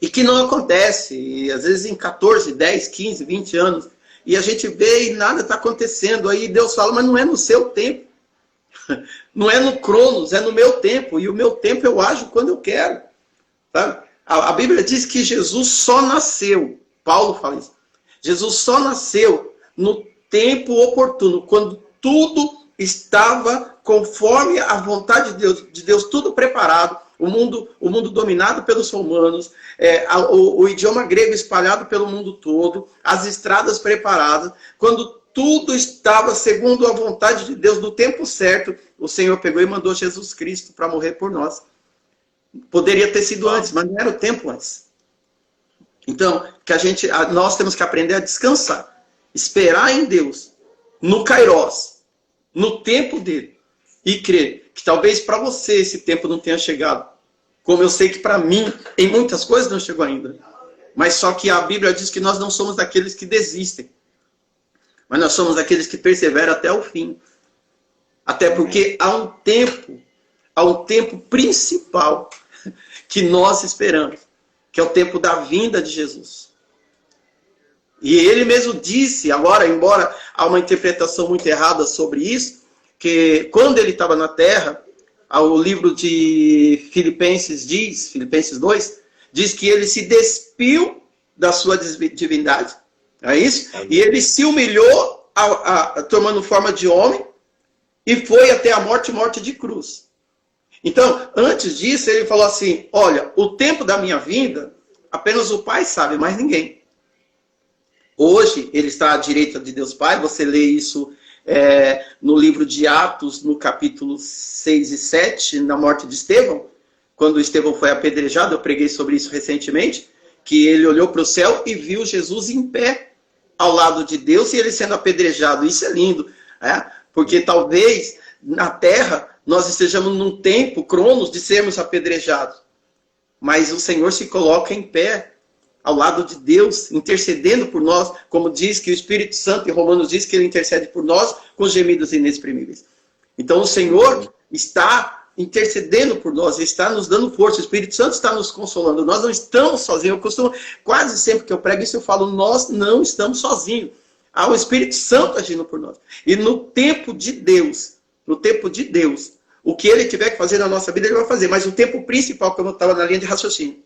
e que não acontece. E às vezes em 14, 10, 15, 20 anos. E a gente vê e nada está acontecendo. Aí Deus fala, mas não é no seu tempo. Não é no Cronos, é no meu tempo. E o meu tempo eu ajo quando eu quero. Sabe? A Bíblia diz que Jesus só nasceu. Paulo fala isso. Jesus só nasceu no tempo oportuno, quando tudo estava conforme a vontade de Deus, tudo preparado, o mundo dominado pelos romanos, o idioma grego espalhado pelo mundo todo, as estradas preparadas, quando tudo estava segundo a vontade de Deus, no tempo certo, o Senhor pegou e mandou Jesus Cristo para morrer por nós. Poderia ter sido antes, mas não era o tempo antes. Então, nós temos que aprender a descansar, esperar em Deus, no Kairos, no tempo dele, e crer que talvez para você esse tempo não tenha chegado, como eu sei que para mim, em muitas coisas não chegou ainda, mas só que a Bíblia diz que nós não somos daqueles que desistem, mas nós somos daqueles que perseveram até o fim, até porque há um tempo principal que nós esperamos, que é o tempo da vinda de Jesus. E ele mesmo disse, agora, embora há uma interpretação muito errada sobre isso, que quando ele estava na terra, o livro de Filipenses 2, diz que ele se despiu da sua divindade, é isso? E ele se humilhou, tomando forma de homem, e foi até a morte de cruz. Então, antes disso, ele falou assim, olha, o tempo da minha vinda, apenas o Pai sabe, mais ninguém. Hoje, ele está à direita de Deus Pai, você lê isso no livro de Atos, no capítulo 6 e 7, na morte de Estevão, quando Estevão foi apedrejado, eu preguei sobre isso recentemente, que ele olhou para o céu e viu Jesus em pé, ao lado de Deus, e ele sendo apedrejado. Isso é lindo, porque talvez na terra nós estejamos num tempo, Cronos, de sermos apedrejados. Mas o Senhor se coloca em pé, ao lado de Deus, intercedendo por nós, como diz que o Espírito Santo, em Romanos diz que ele intercede por nós com gemidos inexprimíveis. Então o Senhor está intercedendo por nós, está nos dando força, o Espírito Santo está nos consolando, nós não estamos sozinhos. Eu costumo, quase sempre que eu prego isso, eu falo, nós não estamos sozinhos. Há o Espírito Santo agindo por nós. E no tempo de Deus, o que ele tiver que fazer na nossa vida, ele vai fazer. Mas o tempo principal, como eu estava na linha de raciocínio,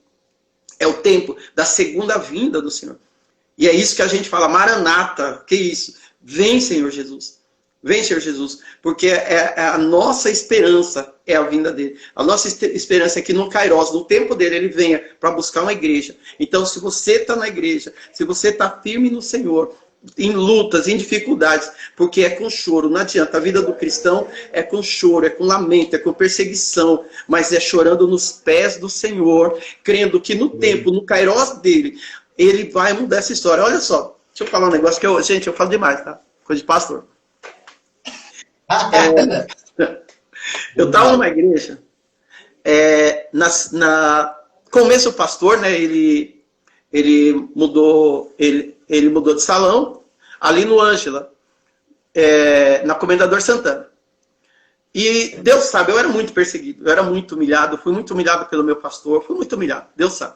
é o tempo da segunda vinda do Senhor. E é isso que a gente fala, Maranata, que isso? Vem, Senhor Jesus. Vem, Senhor Jesus, porque é a nossa esperança é a vinda dele. A nossa esperança é que no Kairos, no tempo dele, ele venha para buscar uma igreja. Então, se você está na igreja, se você está firme no Senhor, em lutas, em dificuldades, porque é com choro, não adianta. A vida do cristão é com choro, é com lamento, é com perseguição, mas é chorando nos pés do Senhor, crendo que no tempo, no Kairos dele, ele vai mudar essa história. Olha só, deixa eu falar um negócio que gente, eu falo demais, tá? Coisa de pastor. Eu estava numa igreja, começo o pastor, né, ele mudou de salão, ali no Ângela, na Comendador Santana. E Deus sabe, eu era muito perseguido, eu era muito humilhado, fui muito humilhado pelo meu pastor, fui muito humilhado, Deus sabe.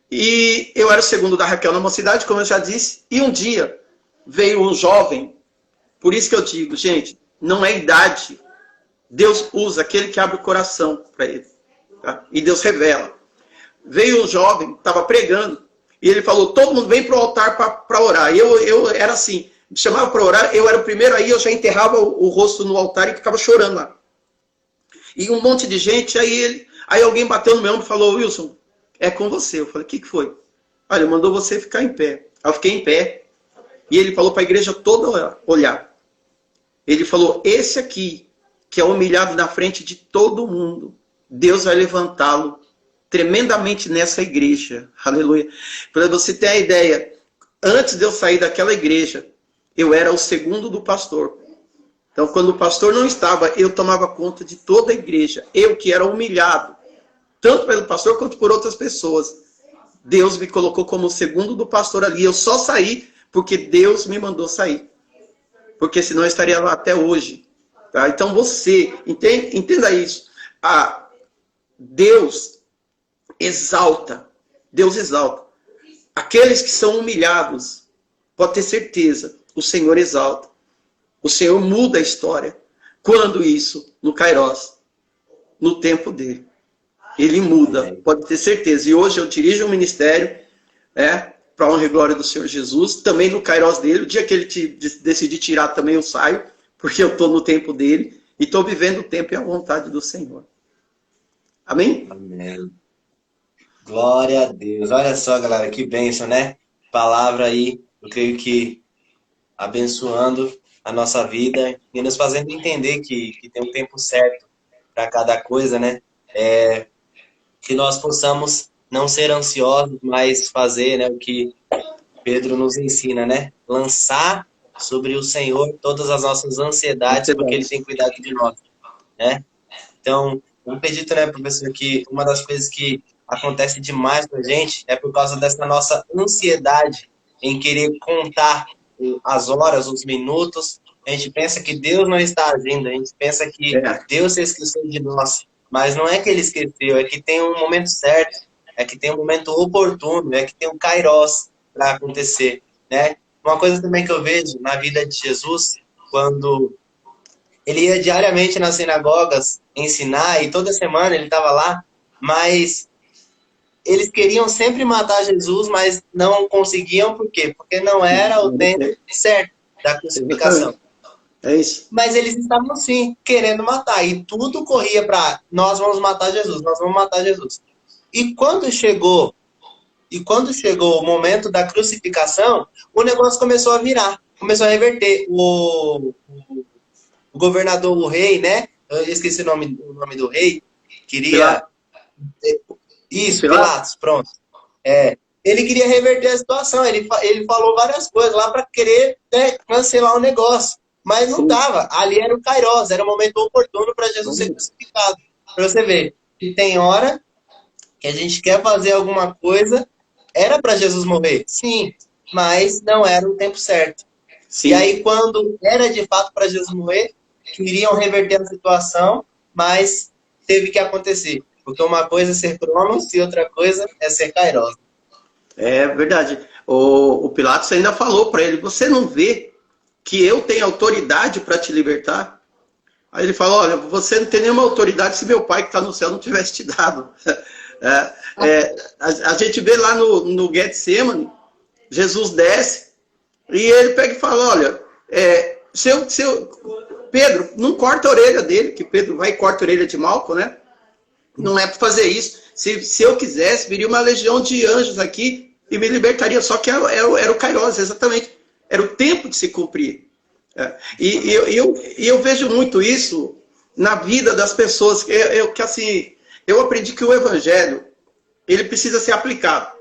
E eu era o segundo da Raquel na mocidade, como eu já disse, e um dia veio um jovem, por isso que eu digo, gente, não é idade. Deus usa aquele que abre o coração para ele. Tá? E Deus revela. Veio um jovem, estava pregando, e ele falou, todo mundo vem para o altar para orar. E eu era assim, me chamava para orar, eu era o primeiro aí, eu já enterrava o rosto no altar e ficava chorando lá. E um monte de gente, aí alguém bateu no meu ombro e falou, Wilson, é com você. Eu falei, o que foi? Olha, mandou você ficar em pé. Aí eu fiquei em pé. E ele falou para a igreja toda olhar. Ele falou, esse aqui, que é humilhado na frente de todo mundo, Deus vai levantá-lo tremendamente nessa igreja. Aleluia. Para você ter a ideia, antes de eu sair daquela igreja, eu era o segundo do pastor. Então, quando o pastor não estava, eu tomava conta de toda a igreja. Eu que era humilhado, tanto pelo pastor quanto por outras pessoas. Deus me colocou como o segundo do pastor ali. Eu só saí porque Deus me mandou sair. Porque senão eu estaria lá até hoje. Tá? Então você, entenda isso. Deus exalta. Deus exalta. Aqueles que são humilhados, pode ter certeza, o Senhor exalta. O Senhor muda a história. Quando isso? No Kairos. No tempo dele. Ele muda, pode ter certeza. E hoje eu dirijo um ministério, para a honra e glória do Senhor Jesus, também no Kairos dele. O dia que ele decidir tirar também eu saio, porque eu estou no tempo dele e estou vivendo o tempo e a vontade do Senhor. Amém? Amém. Glória a Deus. Olha só, galera, que bênção, né? Palavra aí, eu creio que abençoando a nossa vida e nos fazendo entender que tem um tempo certo para cada coisa, né? Que nós possamos não ser ansiosos, mas fazer, né, o que Pedro nos ensina, né? Lançar sobre o Senhor todas as nossas ansiedades, porque Ele tem cuidado de nós, né? Então, eu acredito, né, professor, que uma das coisas que acontece demais com a gente é por causa dessa nossa ansiedade em querer contar as horas, os minutos. A gente pensa que Deus não está agindo, a gente pensa que Deus se esqueceu de nós. Mas não é que ele esqueceu, é que tem um momento certo, é que tem um momento oportuno, é que tem um kairos para acontecer, né? Uma coisa também que eu vejo na vida de Jesus, quando ele ia diariamente nas sinagogas ensinar, e toda semana ele estava lá, mas eles queriam sempre matar Jesus, mas não conseguiam, por quê? Porque não era o tempo certo da crucificação. É isso. Mas eles estavam, sim, querendo matar. E tudo corria para nós vamos matar Jesus, nós vamos matar Jesus. E quando chegou o momento da crucificação, o negócio começou a virar. Começou a reverter. O governador, o rei, né? Eu esqueci o nome do rei. Queria... Isso, Pilatos, pronto. Ele queria reverter a situação. Ele falou várias coisas lá para querer, né, cancelar o negócio. Mas não dava. Ali era o kairos, era o momento oportuno para Jesus ser crucificado. Para você ver, que tem hora que a gente quer fazer alguma coisa, era para Jesus morrer? Sim, mas não era o tempo certo. Sim. E aí, quando era de fato para Jesus morrer, queriam reverter a situação, mas teve que acontecer. Porque uma coisa é ser cronos e outra coisa é ser kairos. É verdade. O Pilatos ainda falou para ele, você não vê que eu tenho autoridade para te libertar? Aí ele falou, olha, você não tem nenhuma autoridade se meu pai que está no céu não tivesse te dado. A gente vê lá no Getsemane, Jesus desce, e ele pega e fala, olha, Pedro, não corta a orelha dele, que Pedro vai e corta a orelha de Malco, né? Não é para fazer isso. Se eu quisesse, viria uma legião de anjos aqui e me libertaria. Só que era o Kairos, exatamente. Era o tempo de se cumprir. E eu vejo muito isso na vida das pessoas. Eu aprendi que o evangelho, ele precisa ser aplicado.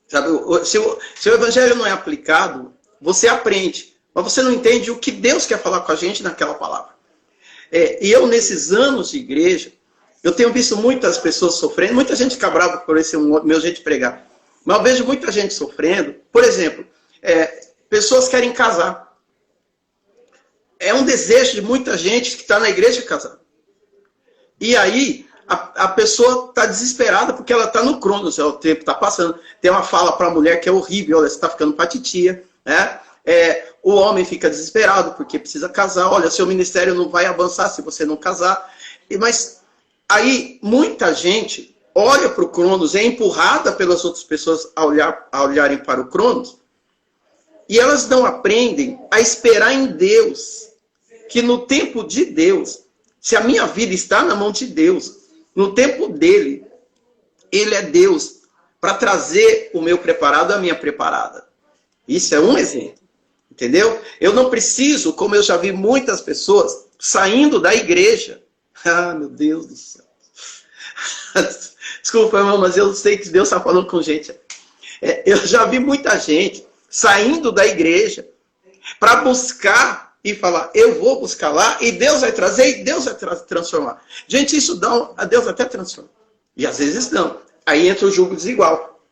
Sabe? Se o evangelho não é aplicado, você aprende. Mas você não entende o que Deus quer falar com a gente naquela palavra. E eu, nesses anos de igreja, eu tenho visto muitas pessoas sofrendo, muita gente fica brava por esse meu jeito de pregar. Mas eu vejo muita gente sofrendo. Por exemplo, pessoas querem casar. É um desejo de muita gente que está na igreja casar. E aí, a pessoa está desesperada porque ela está no cronos, o tempo está passando. Tem uma fala para a mulher que é horrível, olha, você está ficando patitia, né? O homem fica desesperado porque precisa casar. Olha, seu ministério não vai avançar se você não casar. Mas aí, muita gente olha para o cronos, é empurrada pelas outras pessoas a olharem para o cronos, e elas não aprendem a esperar em Deus, que no tempo de Deus, se a minha vida está na mão de Deus, no tempo dele, ele é Deus para trazer o meu preparado à minha preparada. Isso é um exemplo, entendeu? Eu não preciso, como eu já vi muitas pessoas saindo da igreja. Ah, meu Deus do céu. Desculpa, irmão, mas eu sei que Deus está falando com gente. Eu já vi muita gente saindo da igreja para buscar e falar, eu vou buscar lá, e Deus vai trazer, e Deus vai transformar. Gente, isso a Deus até transforma. E às vezes não. Aí entra o jugo desigual.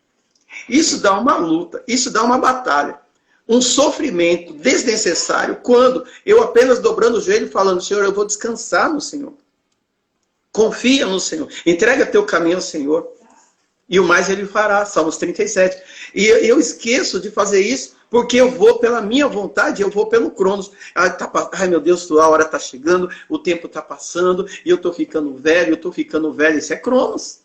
Isso dá uma luta, isso dá uma batalha. Um sofrimento desnecessário, quando eu apenas dobrando o joelho falando, Senhor, eu vou descansar no Senhor. Confia no Senhor. Entrega teu caminho ao Senhor. E o mais ele fará. Salmos 37. E eu esqueço de fazer isso porque eu vou pela minha vontade, eu vou pelo cronos. Ai, meu Deus, a hora está chegando, o tempo está passando, e eu estou ficando velho, Isso é cronos.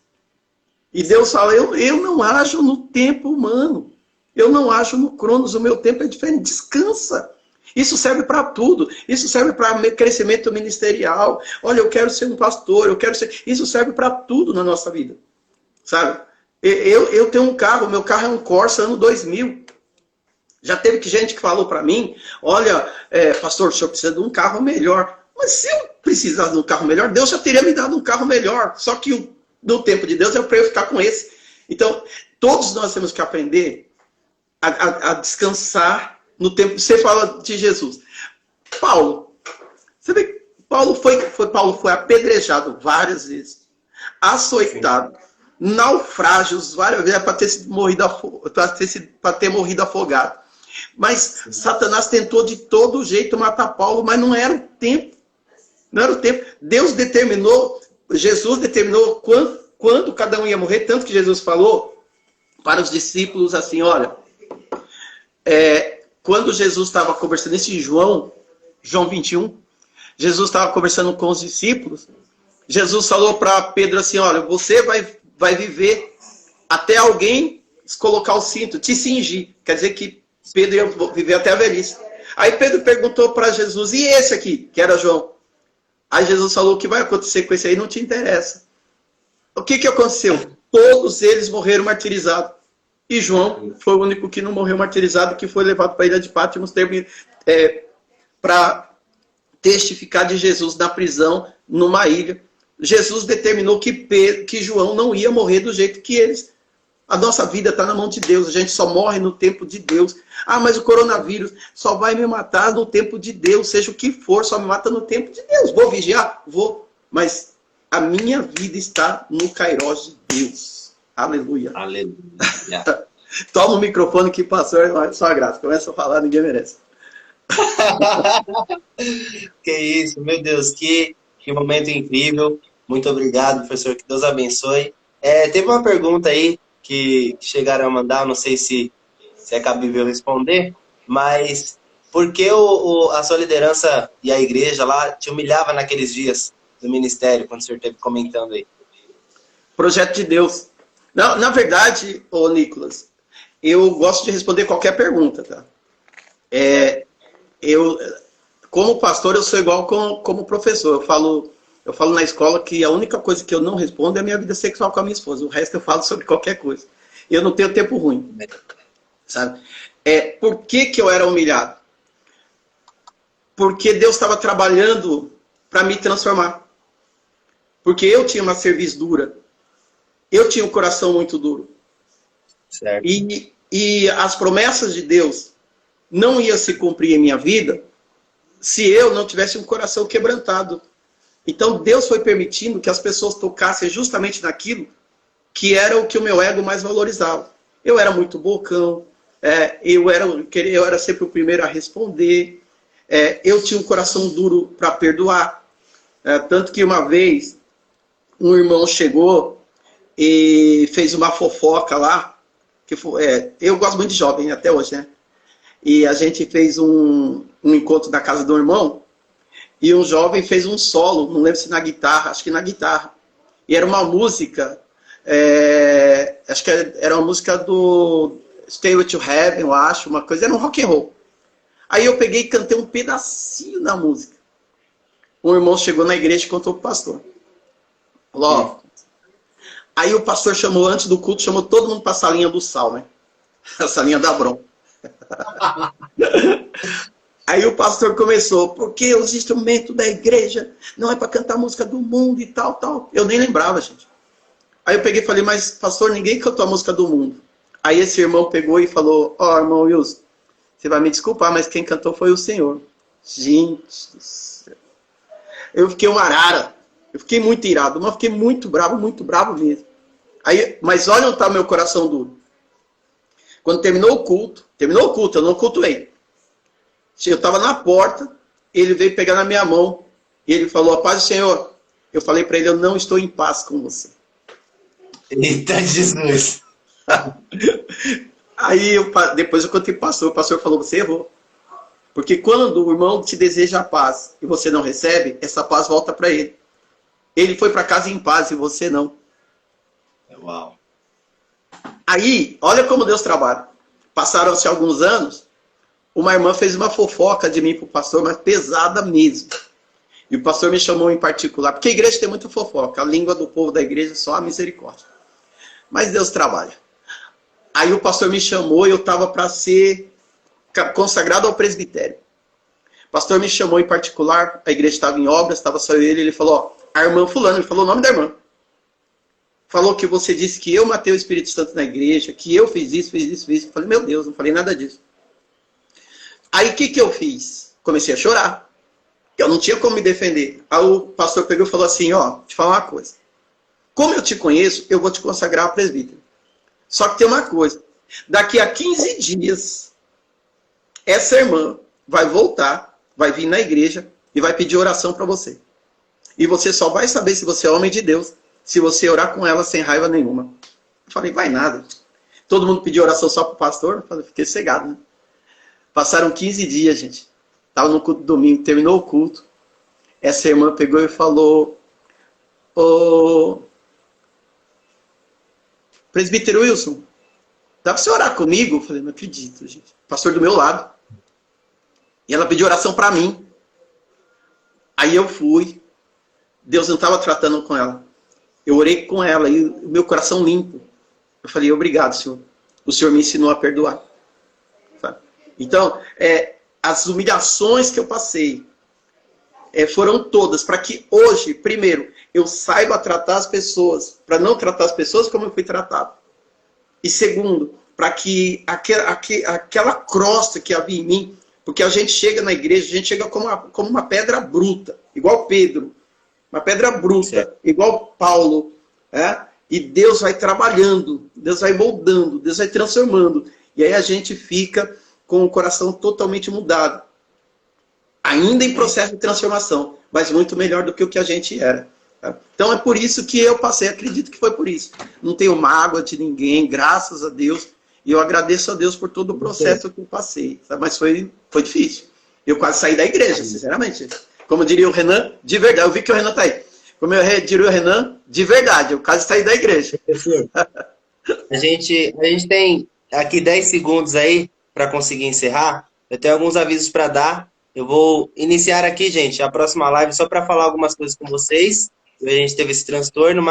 E Deus fala, eu não ajo no tempo humano. Eu não ajo no cronos, o meu tempo é diferente. Descansa. Isso serve para tudo. Isso serve para crescimento ministerial. Olha, eu quero ser um pastor, Isso serve para tudo na nossa vida. Sabe? Eu tenho um carro, meu carro é um Corsa ano 2000. Já teve gente que falou para mim, olha, pastor, o senhor precisa de um carro melhor. Mas se eu precisasse de um carro melhor, Deus já teria me dado um carro melhor. Só que no tempo de Deus é para eu ficar com esse. Então, todos nós temos que aprender a descansar no tempo. Você fala de Jesus. Paulo, você vê que Paulo foi apedrejado várias vezes, açoitado, naufrágios várias vezes para ter morrido afogado. Mas Satanás tentou de todo jeito matar Paulo, mas não era o tempo. Não era o tempo. Deus determinou, Jesus determinou quando cada um ia morrer, tanto que Jesus falou para os discípulos assim, olha, quando Jesus estava conversando, isso em João 21, Jesus estava conversando com os discípulos, Jesus falou para Pedro assim, olha, você vai viver até alguém colocar o cinto, te cingir. Quer dizer que Pedro ia viver até a velhice. Aí Pedro perguntou para Jesus, e esse aqui, que era João? Aí Jesus falou, o que vai acontecer com esse aí não te interessa. O que aconteceu? Todos eles morreram martirizados. E João foi o único que não morreu martirizado, que foi levado para a ilha de Patmos para testificar de Jesus na prisão, numa ilha. Jesus determinou que João não ia morrer do jeito que eles. A nossa vida está na mão de Deus. A gente só morre no tempo de Deus. Ah, mas o coronavírus só vai me matar no tempo de Deus. Seja o que for, só me mata no tempo de Deus. Vou vigiar? Vou. Mas a minha vida está no Kairos de Deus. Aleluia. Aleluia. Toma o microfone que pastor, só a graça. Começa a falar, ninguém merece. Que isso, meu Deus, que momento incrível. Muito obrigado, professor, que Deus abençoe. Teve uma pergunta aí que chegaram a mandar, não sei se é cabível responder, mas por que a sua liderança e a igreja lá te humilhava naqueles dias do ministério, quando o senhor esteve comentando aí? Projeto de Deus. Na verdade, ô Nicolas, eu gosto de responder qualquer pergunta, tá? como pastor, eu sou igual como professor. Eu falo na escola que a única coisa que eu não respondo é a minha vida sexual com a minha esposa. O resto eu falo sobre qualquer coisa. E eu não tenho tempo ruim. Sabe? Por que eu era humilhado? Porque Deus estava trabalhando para me transformar. Porque eu tinha uma cerviz dura. Eu tinha um coração muito duro. Certo. E as promessas de Deus não iam se cumprir em minha vida se eu não tivesse um coração quebrantado. Então Deus foi permitindo que as pessoas tocassem justamente naquilo que era o que o meu ego mais valorizava. Eu era muito bocão, eu era sempre o primeiro a responder, eu tinha um coração duro para perdoar. Tanto que uma vez um irmão chegou e fez uma fofoca lá, que foi, eu gosto muito de jovem até hoje, né? E a gente fez um encontro na casa do irmão, e um jovem fez um solo, não lembro se na guitarra, acho que na guitarra. E era uma música, acho que era uma música do Stairway to Heaven, eu acho, uma coisa, era um rock and roll. Aí eu peguei e cantei um pedacinho da música. Um irmão chegou na igreja e contou pro pastor. Falou, ó. Aí o pastor chamou, antes do culto, chamou todo mundo para a salinha do sal, né? A salinha da Brom. Aí o pastor começou, porque os instrumentos da igreja não é para cantar música do mundo e tal, tal. Eu nem lembrava, gente. Aí eu peguei e falei, mas pastor, ninguém cantou a música do mundo. Aí esse irmão pegou e falou, ó, irmão Wilson, você vai me desculpar, mas quem cantou foi o Senhor. Gente do céu. Eu fiquei uma arara. Eu fiquei muito irado, mas fiquei muito bravo mesmo. Aí, mas olha onde está o meu coração duro. Quando terminou o culto, eu não cultuei. Eu estava na porta, ele veio pegar na minha mão, e ele falou, a paz do Senhor. Eu falei para ele, eu não estou em paz com você. Eita Jesus! Aí, depois eu contei para o pastor falou, você errou. Porque quando o irmão te deseja a paz e você não recebe, essa paz volta para ele. Ele foi para casa em paz e você não. Uau! Aí, olha como Deus trabalha. Passaram-se alguns anos, uma irmã fez uma fofoca de mim para o pastor, mas pesada mesmo. E o pastor me chamou em particular, porque a igreja tem muita fofoca. A língua do povo da igreja é só a misericórdia. Mas Deus trabalha. Aí o pastor me chamou e eu estava para ser consagrado ao presbitério. O pastor me chamou em particular, a igreja estava em obras, estava só ele falou, ó, a irmã fulano, ele falou o nome da irmã. Falou que você disse que eu matei o Espírito Santo na igreja, que eu fiz isso. Eu falei, meu Deus, não falei nada disso. Aí o que eu fiz? Comecei a chorar. Eu não tinha como me defender. Aí o pastor pegou e falou assim, ó, te falar uma coisa. Como eu te conheço, eu vou te consagrar a presbítero. Só que tem uma coisa. Daqui a 15 dias, essa irmã vai voltar, vai vir na igreja e vai pedir oração para você. E você só vai saber se você é homem de Deus se você orar com ela sem raiva nenhuma. Eu falei, vai nada. Todo mundo pediu oração só para o pastor. Eu fiquei cegado, né? Passaram 15 dias, gente. Estava no culto domingo, terminou o culto. Essa irmã pegou e falou, ô, presbítero Wilson, dá para você orar comigo? Eu falei, não acredito, gente. Pastor do meu lado. E ela pediu oração para mim. Aí eu fui. Deus não estava tratando com ela. Eu orei com ela e o meu coração limpo. Eu falei, obrigado, Senhor. O Senhor me ensinou a perdoar. Sabe? Então, as humilhações que eu passei foram todas para que hoje, primeiro, eu saiba tratar as pessoas, para não tratar as pessoas como eu fui tratado. E segundo, para que aquela crosta que havia em mim, porque a gente chega na igreja, a gente chega como uma pedra bruta, igual Pedro. Uma pedra bruta, certo. Igual Paulo. E Deus vai trabalhando, Deus vai moldando, Deus vai transformando. E aí a gente fica com o coração totalmente mudado. Ainda em processo de transformação, mas muito melhor do que o que a gente era. Então é por isso que eu passei, acredito que foi por isso. Não tenho mágoa de ninguém, graças a Deus. E eu agradeço a Deus por todo o processo que eu passei. Mas foi difícil. Eu quase saí da igreja, sinceramente. Como diria o Renan, de verdade. Eu vi que o Renan está aí. Como eu diria o Renan, de verdade. Eu quase saí da igreja. A gente tem aqui 10 segundos aí para conseguir encerrar. Eu tenho alguns avisos para dar. Eu vou iniciar aqui, gente, a próxima live só para falar algumas coisas com vocês. A gente teve esse transtorno, mas